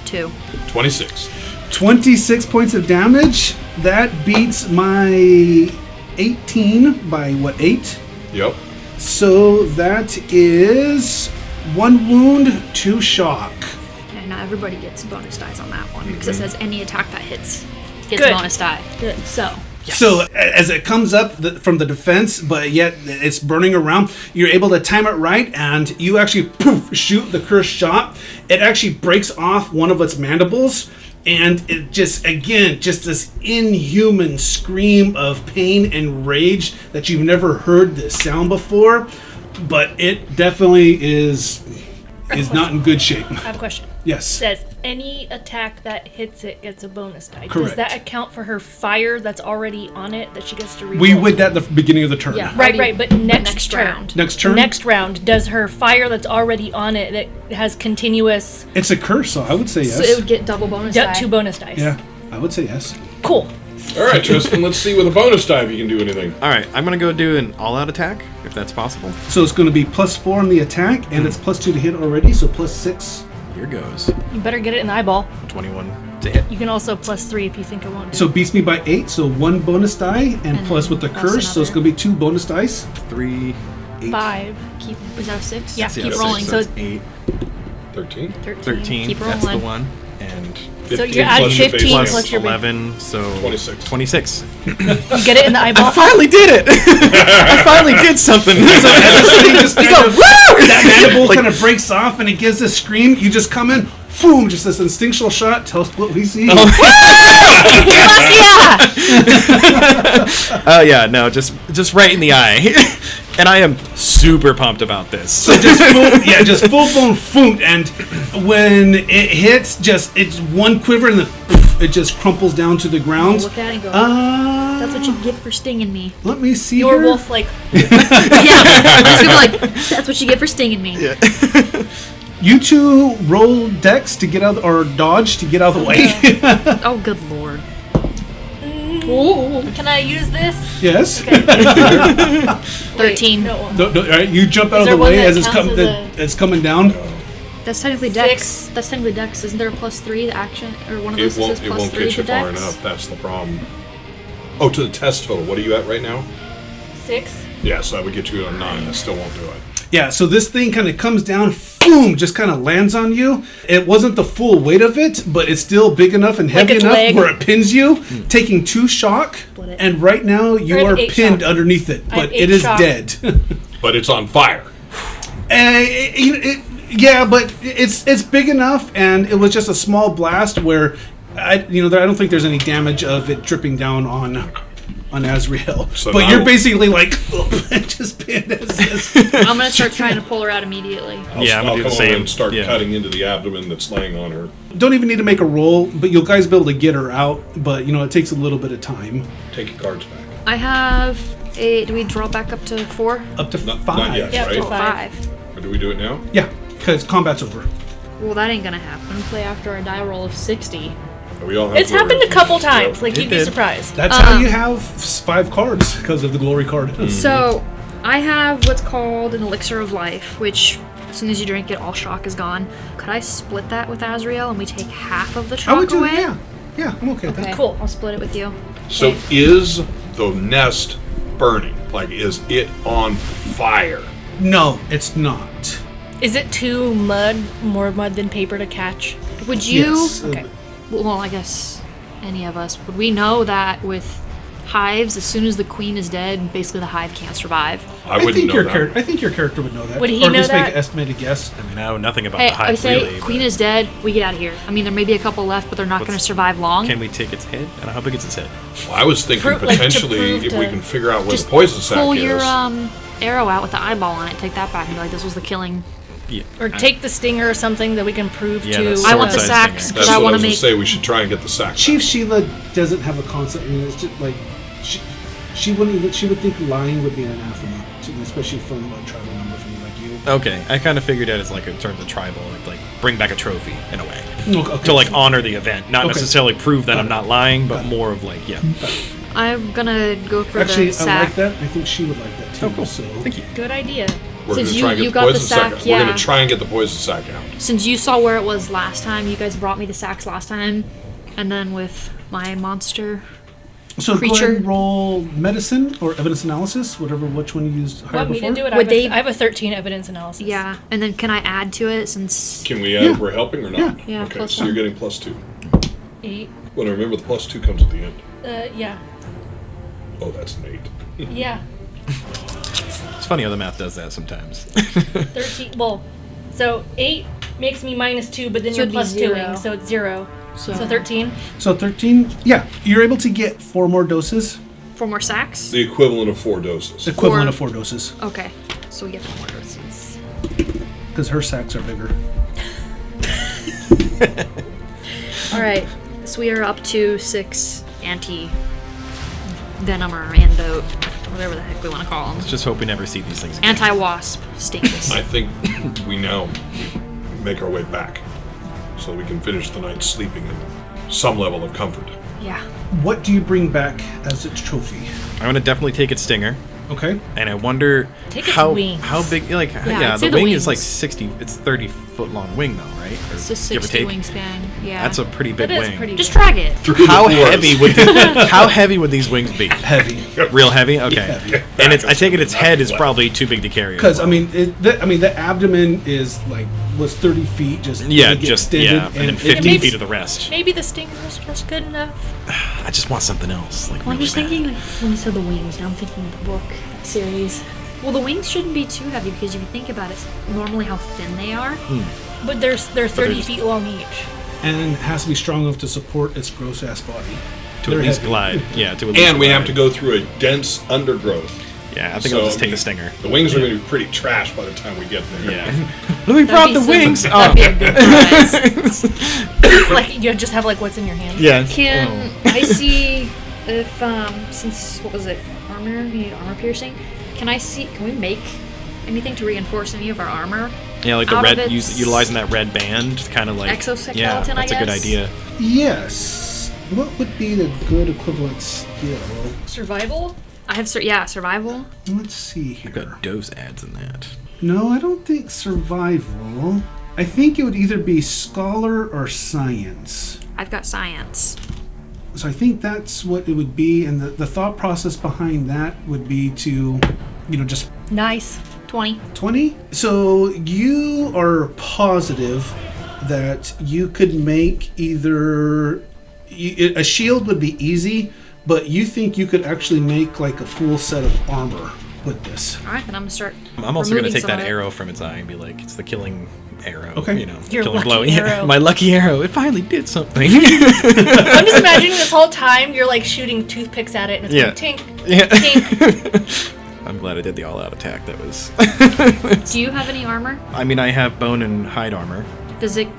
2. 26. 26 points of damage. That beats my 18 by what, 8? Yep. So that is 1 wound, 2 shock. And not everybody gets bonus dice on that one because it says any attack that hits gets Good. bonus die. Good. So, So as it comes up from the defense, but yet it's burning around, you're able to time it right, and you actually shoot the cursed shot. It actually breaks off one of its mandibles, and it just this inhuman scream of pain and rage that you've never heard this sound before. But it definitely is not in good shape. I have a question. Yes. Says any attack that hits it gets a bonus die. Correct. Does that account for her fire that's already on it that she gets to reroll? We would that at the beginning of the turn. Yeah. Right. But next turn. round. Next turn? Next round, does her fire that's already on it that has continuous It's a curse, so I would say yes. so it would get double bonus die. 2 bonus dice? Yeah, I would say yes. Cool. All right, Tristan, let's see with a bonus die if you can do anything. All right, I'm gonna go do an all-out attack if that's possible. So it's going to be +4 on the attack, and it's +2 to hit already, so +6. Here goes. You better get it in the eyeball. 21 to hit. You can also +3 if you think it won't do. So it beats me by 8, so 1 bonus die, and plus with the plus curse, so it's another. going to be 2 bonus dice. 3, 8. 5. Keep, is that a 6? Yeah, Keep yeah, rolling. So So it's 8, 13? 13. Keep rolling. That's the one. And 15 you're at plus your base 15 damage. plus your base. 11, so 26. 26. You get it in the eyeball. I finally did it! I finally did something. That mandible kind of breaks off, and it gives a scream. You just come in, boom, just this instinctual shot. Tell us what we see. Yeah. Oh yeah, no, just right in the eye. And I am super pumped about this. So just full blown foot, and when it hits, it's one quiver, and then it just crumples down to the ground. look at it and go, that's what you get for stinging me. Let me see Your here. wolf, like, Yeah. I'm just gonna be like, that's what you get for stinging me. Yeah. You two roll dex to get out, or dodge to get out of the way. Oh, good lord. can I use this? Yes. 13. No. No, all right, you jump out of there the one way that as counts as it's coming down. That's technically dex. 6. That's technically dex. Isn't there a +3 to action? Or one of It those that won't, says it won't +3 get to you far dex? enough. That's the problem. Oh, to the test total. What are you at right now? 6. Yeah, so that would get you a 9. I still won't do it. Yeah, so this thing kind of comes down, boom, just kind of lands on you. It wasn't the full weight of it, but it's still big enough and heavy enough where it pins you, taking 2 shock. And right now you are pinned underneath it, but it is dead. But it's on fire. Yeah, but it's big enough, and it was just a small blast where I don't think there's any damage of it dripping down on Azrael. So but you're basically like, just pinned as this. I'm gonna start trying to pull her out immediately. I'm gonna do the same and start cutting into the abdomen that's laying on her. Don't even need to make a roll, but you'll guys be able to get her out. But it takes a little bit of time. Take your cards back. I have a. Do we draw back up to 4? Up to 5. Not yet, yeah, right? up to 5. Or do we do it now? Yeah, because combat's over. Well, that ain't gonna happen. Play after a die roll of 60. We all have It's happened a couple times. Like, you'd be did. surprised. That's how you have 5 cards because of the glory card. So, I have what's called an elixir of life, which as soon as you drink it, all shock is gone. Could I split that with Azrael and we take half of the shock I would do away? that. Yeah, I'm okay with Okay, that. Cool. I'll split it with you. So is the nest burning? Like, is it on fire? No, it's not. Is it more mud than paper to catch? Would you? Yes. Okay. Well, I guess any of us. Would we know that with hives, as soon as the queen is dead, basically the hive can't survive? I wouldn't think know your that. I think your character would know that. Would he or at know least make that? an estimated guess. I mean, I know nothing about Hey, the I hive say really. queen but is dead, we get out of here. I mean, there may be a couple left, but they're not going to What's- survive long. Can we take its head? I don't know how big is its head. Well, I was thinking Like, to potentially prove if we to- can figure out where Just the poison sac pull is. your arrow out with the eyeball on it, take that back, and be like, this was the killing. Yeah. Or take the stinger or something that we can prove Yeah, to. that's I want the sword-sized sacks stinger. because That's I what I want was to going make. to say. We should try and get the sack. Chief Sheila doesn't have a concept. I mean, it's just like she wouldn't even. She would think lying would be an anathema, especially from a tribal member from like you. Okay, I kind of figured it as like in terms of tribal, like bring back a trophy in a way Okay. to like honor the event, not Okay. necessarily prove that I'm not lying, but Got it. more of like I'm gonna go for Actually, the I sack. like that. I think she would like that too. Oh, cool. So Thank you. Good idea. We're going Since to try and you get the got the poison sac sack, out. We're going yeah. to try and get the poison sac out. Since you saw where it was last time, you guys brought me the sacks last time, and then with my monster. So go Creature. ahead and roll medicine or evidence analysis, which one you used higher Want me before. to do it? Would I have a 13 evidence analysis. Yeah, and then can I add to it since? Can we add if we're helping or not? Yeah, Okay, plus so you're one. getting +2. 8. Well, remember the +2 comes at the end. Yeah. Oh, that's an 8. Yeah. It's funny how the math does that sometimes. 13. Well, so 8 makes me -2, but then So you're it'd be plus 2ing, zero. so it's 0. So, So 13. So 13. Yeah, you're able to get 4 more doses. 4 more sacks. The equivalent of 4 doses. Equivalent of 4 doses, Okay, so we get 4 more doses. because her sacks are bigger. All right, so we are up to 6 anti-venom or antidote, whatever the heck we want to call them. Let's just hope we never see these things again. Anti-wasp stings. I think we now make our way back so we can finish the night sleeping in some level of comfort. Yeah. What do you bring back as its trophy? I'm gonna definitely take its stinger, Okay. and I wonder Take its how wings. big. Like I'd the say the wing is like wings. 60. It's 30-foot long wing though, right? Or It's a give or 60 take. wingspan. Yeah. That's a pretty big That is wing. pretty Just big. drag it. How heavy would how heavy would these wings be? Heavy. Real heavy? Okay. Heavy. And it's I take it its head is probably too big to carry. as Because well. I mean, the abdomen was 30 feet, just Yeah, big just extended, and then 15 maybe- feet of the rest. Maybe the stinger was just good enough. I just want something else. Like Well, I'm really just bad. thinking, like, when you said the wings, now I'm thinking the book series. Well, the wings shouldn't be too heavy because if you think about it, normally how thin they are. But they're 30 there's- feet long each. and it has to be strong enough to support its gross ass body. to They're at least heavy. glide. Yeah, to at least And we have glide. to go through a dense undergrowth. Yeah, I think So, I'll just I take mean, the stinger. The wings are going to be pretty trash by the time we get there. Yeah. Let me That'd be some- Oh. That'd be a good prize. It's like you just have like what's in your hand. Yeah. Can I see if since what was it, armor? You need armor piercing. Can we make anything to reinforce any of our armor? Yeah, like the Out of red, its utilizing that red band, kind of like exoskeleton, Yeah, I that's a good guess? idea. Yes. What would be the good equivalent skill? Survival? I have survival. Let's see I've here. got dose ads in that. No, I don't think survival. I think it would either be scholar or science. I've got science. So I think that's what it would be, and the thought process behind that would be to just Nice. 20. 20. So you are positive that you could make either a shield would be easy, but you think you could actually make like a full set of armor with this. All right, then I'm gonna start. I'm also going to removing take some that of it. arrow from its eye and be like, it's the killing arrow. Okay. You know, the Your killing lucky blow. Yeah, arrow. my lucky arrow. It finally did something. I'm just imagining this whole time you're like shooting toothpicks at it and it's Yeah. going tink, Yeah. tink. I'm glad I did the all-out attack. That was. Do you have any armor? I mean, I have bone and hide armor. Does it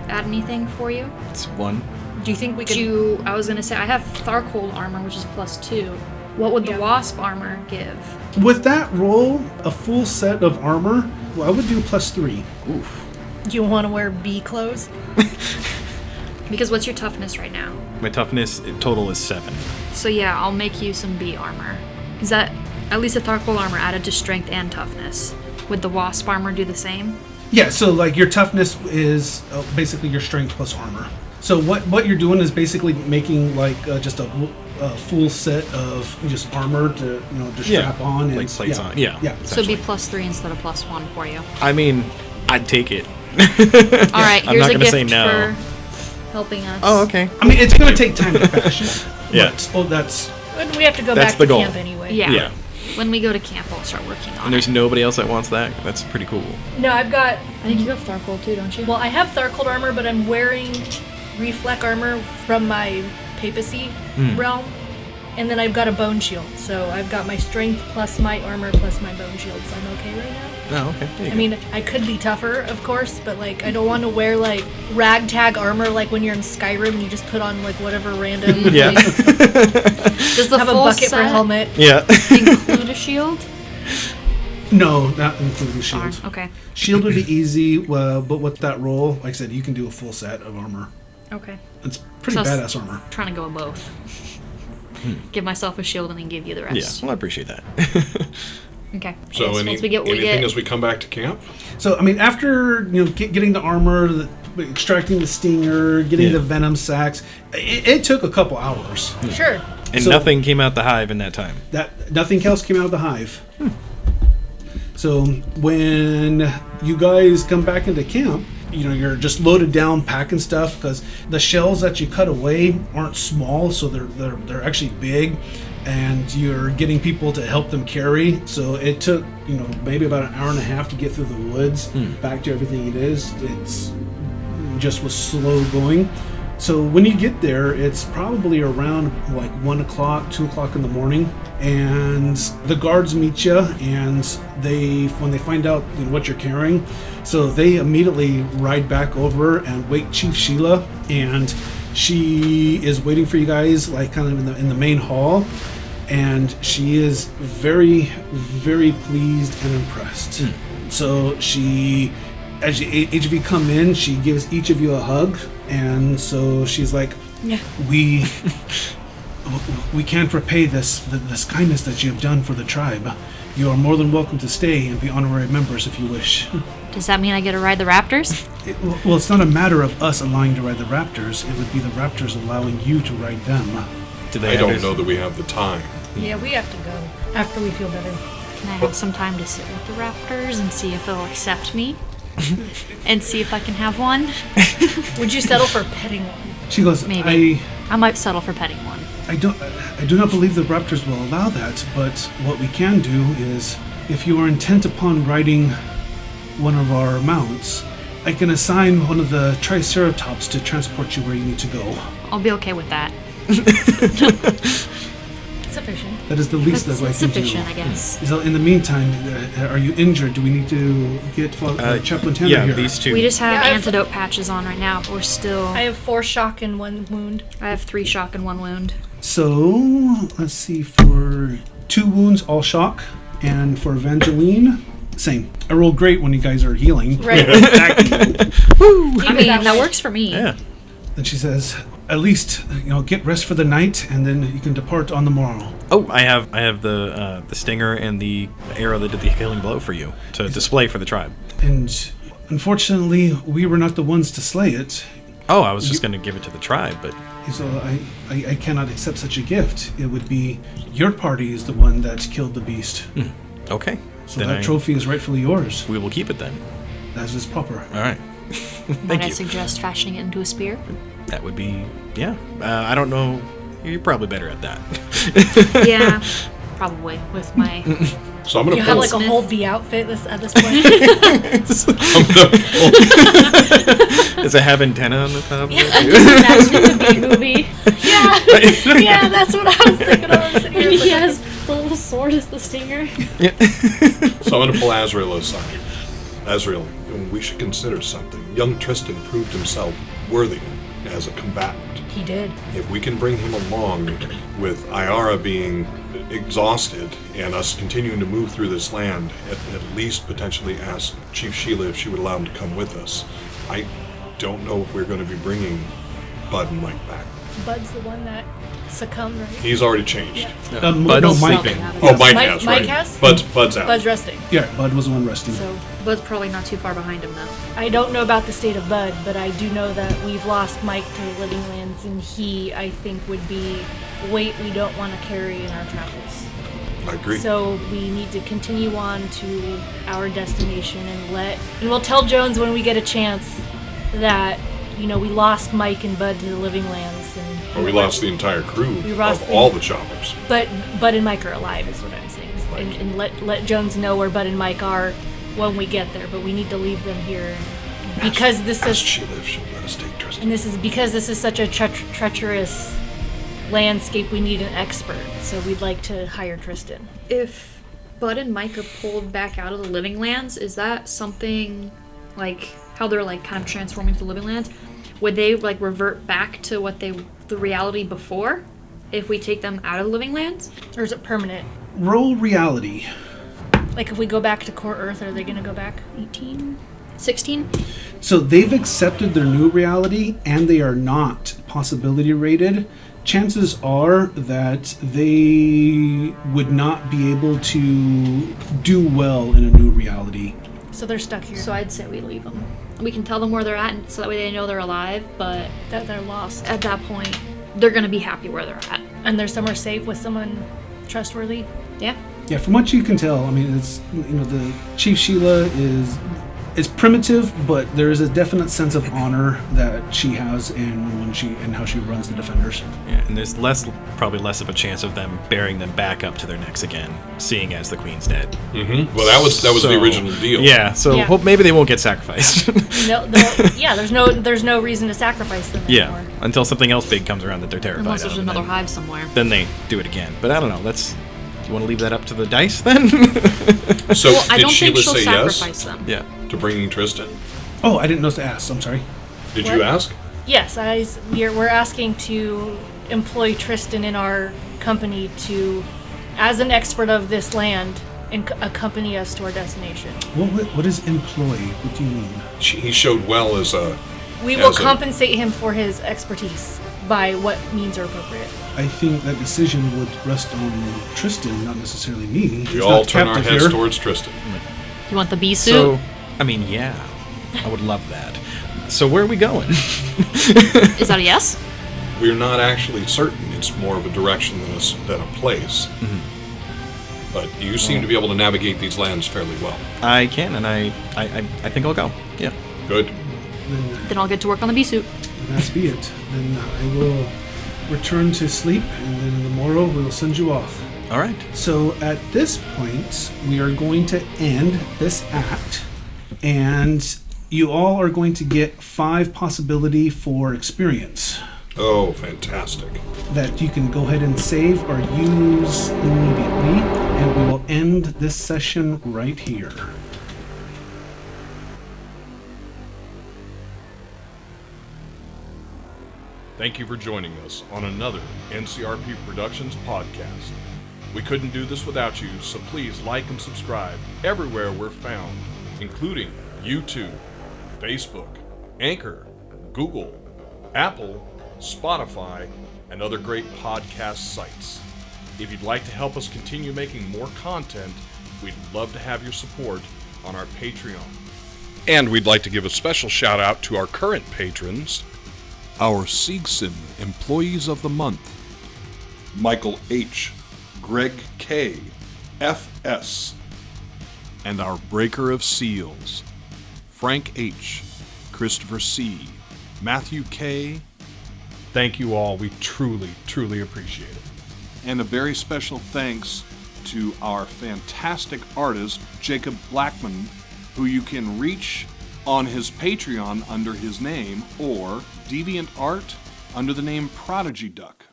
add anything for you? It's 1. Do you think we could... I was gonna say I have Tharcold armor, which is +2. What would the Wasp armor give? With that roll, a full set of armor, well, I would do +3. Oof. Do you want to wear bee clothes? Because what's your toughness right now? My toughness total is 7. So yeah, I'll make you some bee armor. Is that at least the Tharcold armor added to strength and toughness? Would the Wasp armor do the same? Yeah, so like your toughness is basically your strength plus armor. So what you're doing is basically making like just a full set of just armor to to strap on and like plates on. Yeah. Yeah. So it'd be +3 instead of +1 for you. I mean, I'd take it. All right, I'm here's not a gonna gift say no. for helping us. Oh, okay. I mean, it's going to take time to fashion. Yeah. But, that's And we have to go That's back the to goal. camp anyway. Yeah. Yeah. When we go to camp, I'll start working on And there's it. nobody else that wants that. That's pretty cool. No, I've got... I think you have Tharcold too, don't you? Well, I have Tharcold armor, but I'm wearing Reflect armor from my Papacy realm. And then I've got a bone shield. So I've got my strength plus my armor plus my bone shield. So I'm okay right now. Oh, okay. There you I go. mean, I could be tougher, of course, but like I don't want to wear like ragtag armor like when you're in Skyrim and you just put on like whatever random. Yeah. Like, Does the have a full bucket for set helmet. Yeah. include a shield? no, not including Darn, shield. okay. Shield would be easy, but with that roll, like I said, you can do a full set of armor. Okay. It's pretty So badass armor. Trying to go with both. Give myself a shield and then give you the Yeah. rest. Well, I appreciate that. Okay. So Yes, once we get what we anything get. as we come back to camp? So I mean, after getting the armor, extracting the stinger, getting Yeah. the venom sacs, it took a couple hours. Sure. And So- nothing came out the hive in that time. That nothing else came out of the hive. So when you guys come back into camp, you're just loaded down, packing stuff because the shells that you cut away aren't small, so they're actually big, and you're getting people to help them carry. So it took maybe about an hour and a half to get through the woods back to everything it is. It's just was slow going. So when you get there, it's probably around like 1 o'clock, 2 o'clock in the morning, and the guards meet you, and when they find out what you're carrying, so they immediately ride back over and wake Chief Sheila, and she is waiting for you guys, like kind of in the main hall, and she is very, very pleased and impressed. So she, as each of you come in, she gives each of you a hug. And so she's like, Yeah. we can't repay this kindness that you have done for the tribe. You are more than welcome to stay and be honorary members if you wish. Does that mean I get to ride the raptors? Well, it's not a matter of us allowing to ride the raptors. It would be the raptors allowing you to ride them. Do they I have don't this- know that we have the time. Yeah, we have to go after we feel better. Can I have some time to sit with the raptors and see if they'll accept me? And see if I can have one? Would you settle for petting one? She goes, Maybe. I might settle for petting one. I do not believe the raptors will allow that, but what we can do is, if you are intent upon riding one of our mounts, I can assign one of the Triceratops to transport you where you need to go. I'll be okay with that. Sufficient. That is the least That's that I can do. sufficient, I guess. So in the meantime, are you injured? Do we need to get Chaplain Tanner Yeah, here? these two. We just have Yeah, I've- antidote patches on right now, but we're still... I have 4 shock and 1 wound. I have 3 shock and 1 wound. So let's see, for 2 wounds, all shock, and for Evangeline, same. I roll great when you guys are healing. Right. I mean, that works for me. Yeah. And she says, at least get rest for the night, and then you can depart on the morrow. Oh, I have the stinger and the arrow that did the killing blow for you to display for the tribe. And unfortunately, we were not the ones to slay it. Oh, I was just going to give it to the tribe, but So I cannot accept such a gift. It would be your party is the one that killed the beast. Okay. So that trophy is rightfully yours. We will keep it then. As is proper. All right. Might I suggest fashioning it into a spear? That would be, yeah. I don't know. You're probably better at that. Yeah, probably with my. So I'm gonna You pull. have like a whole V outfit at this point. Does it have antenna on the top of it? Imagine it the B-movie. Yeah, that's what I was thinking of. And he has the little sword as the stinger. So I'm going to pull Azrael aside. Azrael, we should consider something. Young Tristan proved himself worthy as a combatant. He did. If we can bring him along with Iara being exhausted and us continuing to move through this land, at least potentially ask Chief Sheila if she would allow him to come with us. I don't know if we're going to be bringing Bud and Mike back. Bud's the one that succumbed, right? He's already changed. Bud's Mike. sleeping. Oh, Mike Mike- has, Mike right? has? Bud's out. Bud's resting. Yeah, Bud was the one resting. So Bud's probably not too far behind him, though. I don't know about the state of Bud, but I do know that we've lost Mike to the Living Lands, and he, I think, would be weight we don't want to carry in our travels. I agree. So we need to continue on to our destination and we'll tell Jones when we get a chance that, we lost Mike and Bud to the Living Lands. Or we lost the entire crew lost of all the choppers. But Bud and Mike are alive, is what I'm saying. And let Jones know where Bud and Mike are when we get there. But we need to leave them here because this is. She'll let us take Tristan. And this is such a treacherous landscape. We need an expert, so we'd like to hire Tristan. If Bud and Mike are pulled back out of the Living Lands, is that something like how they're like kind of transforming to the Living Lands? Would they like revert back to the reality before if we take them out of the Living Lands? Or is it permanent? Roll reality. Like if we go back to Core Earth, are they going to go back? 18? 16? So they've accepted their new reality and they are not possibility rated. Chances are that they would not be able to do well in a new reality. So they're stuck here. So I'd say we leave them. We can tell them where they're at, so that way they know they're alive, but that they're lost. at that point, they're going to be happy where they're at. And they're somewhere safe with someone trustworthy. Yeah. Yeah, from what you can tell, I mean, it's the Chief Sheila is primitive, but there is a definite sense of honor that she has in how she runs the Defenders. Yeah, and there's probably less of a chance of them bearing them back up to their necks again, seeing as the queen's dead. Mm-hmm. Well, that was the original deal. Yeah, so Yeah. hope maybe they won't get sacrificed. There's no reason to sacrifice them anymore. Yeah, until something else big comes around that they're terrified Unless there's of. another then, hive somewhere. then they do it again. But I don't know. Do you want to leave that up to the dice then? So Well, I did don't think Sheila she'll say yes sacrifice them. Yeah. to bringing Tristan? Oh, I didn't know to ask. I'm sorry. Did What? you ask? Yes, we're asking to employ Tristan in our company to, as an expert of this land, and accompany us to our destination. What is employee? What do you mean? He showed well as a. We will as a- compensate him for his expertise by what means are appropriate. I think that decision would rest on Tristan, not necessarily me. We all turn our heads towards Tristan. You want the bee suit? So, I mean, yeah. I would love that. So where are we going? Is that a yes? We're not actually certain. It's more of a direction than a place. Mm-hmm. But you seem to be able to navigate these lands fairly well. I can, and I think I'll go. Yeah. Good. Then I'll get to work on the bee suit. That's be it. Then I will return to sleep, and then in the morrow we will send you off. All right. So at this point, we are going to end this act, and you all are going to get 5 possibility for experience Oh, fantastic. that you can go ahead and save or use immediately, and we will end this session right here. Thank you for joining us on another NCRP Productions podcast. We couldn't do this without you, so please like and subscribe everywhere we're found, including YouTube, Facebook, Anchor, Google, Apple, Spotify, and other great podcast sites. If you'd like to help us continue making more content, we'd love to have your support on our Patreon. And we'd like to give a special shout out to our current patrons, our Siegson Employees of the Month, Michael H., Greg K., F.S., and our breaker of seals, Frank H., Christopher C., Matthew K. Thank you all. We truly, truly appreciate it. And a very special thanks to our fantastic artist, Jacob Blackmon, who you can reach on his Patreon under his name, or DeviantArt under the name Prodigy Duck.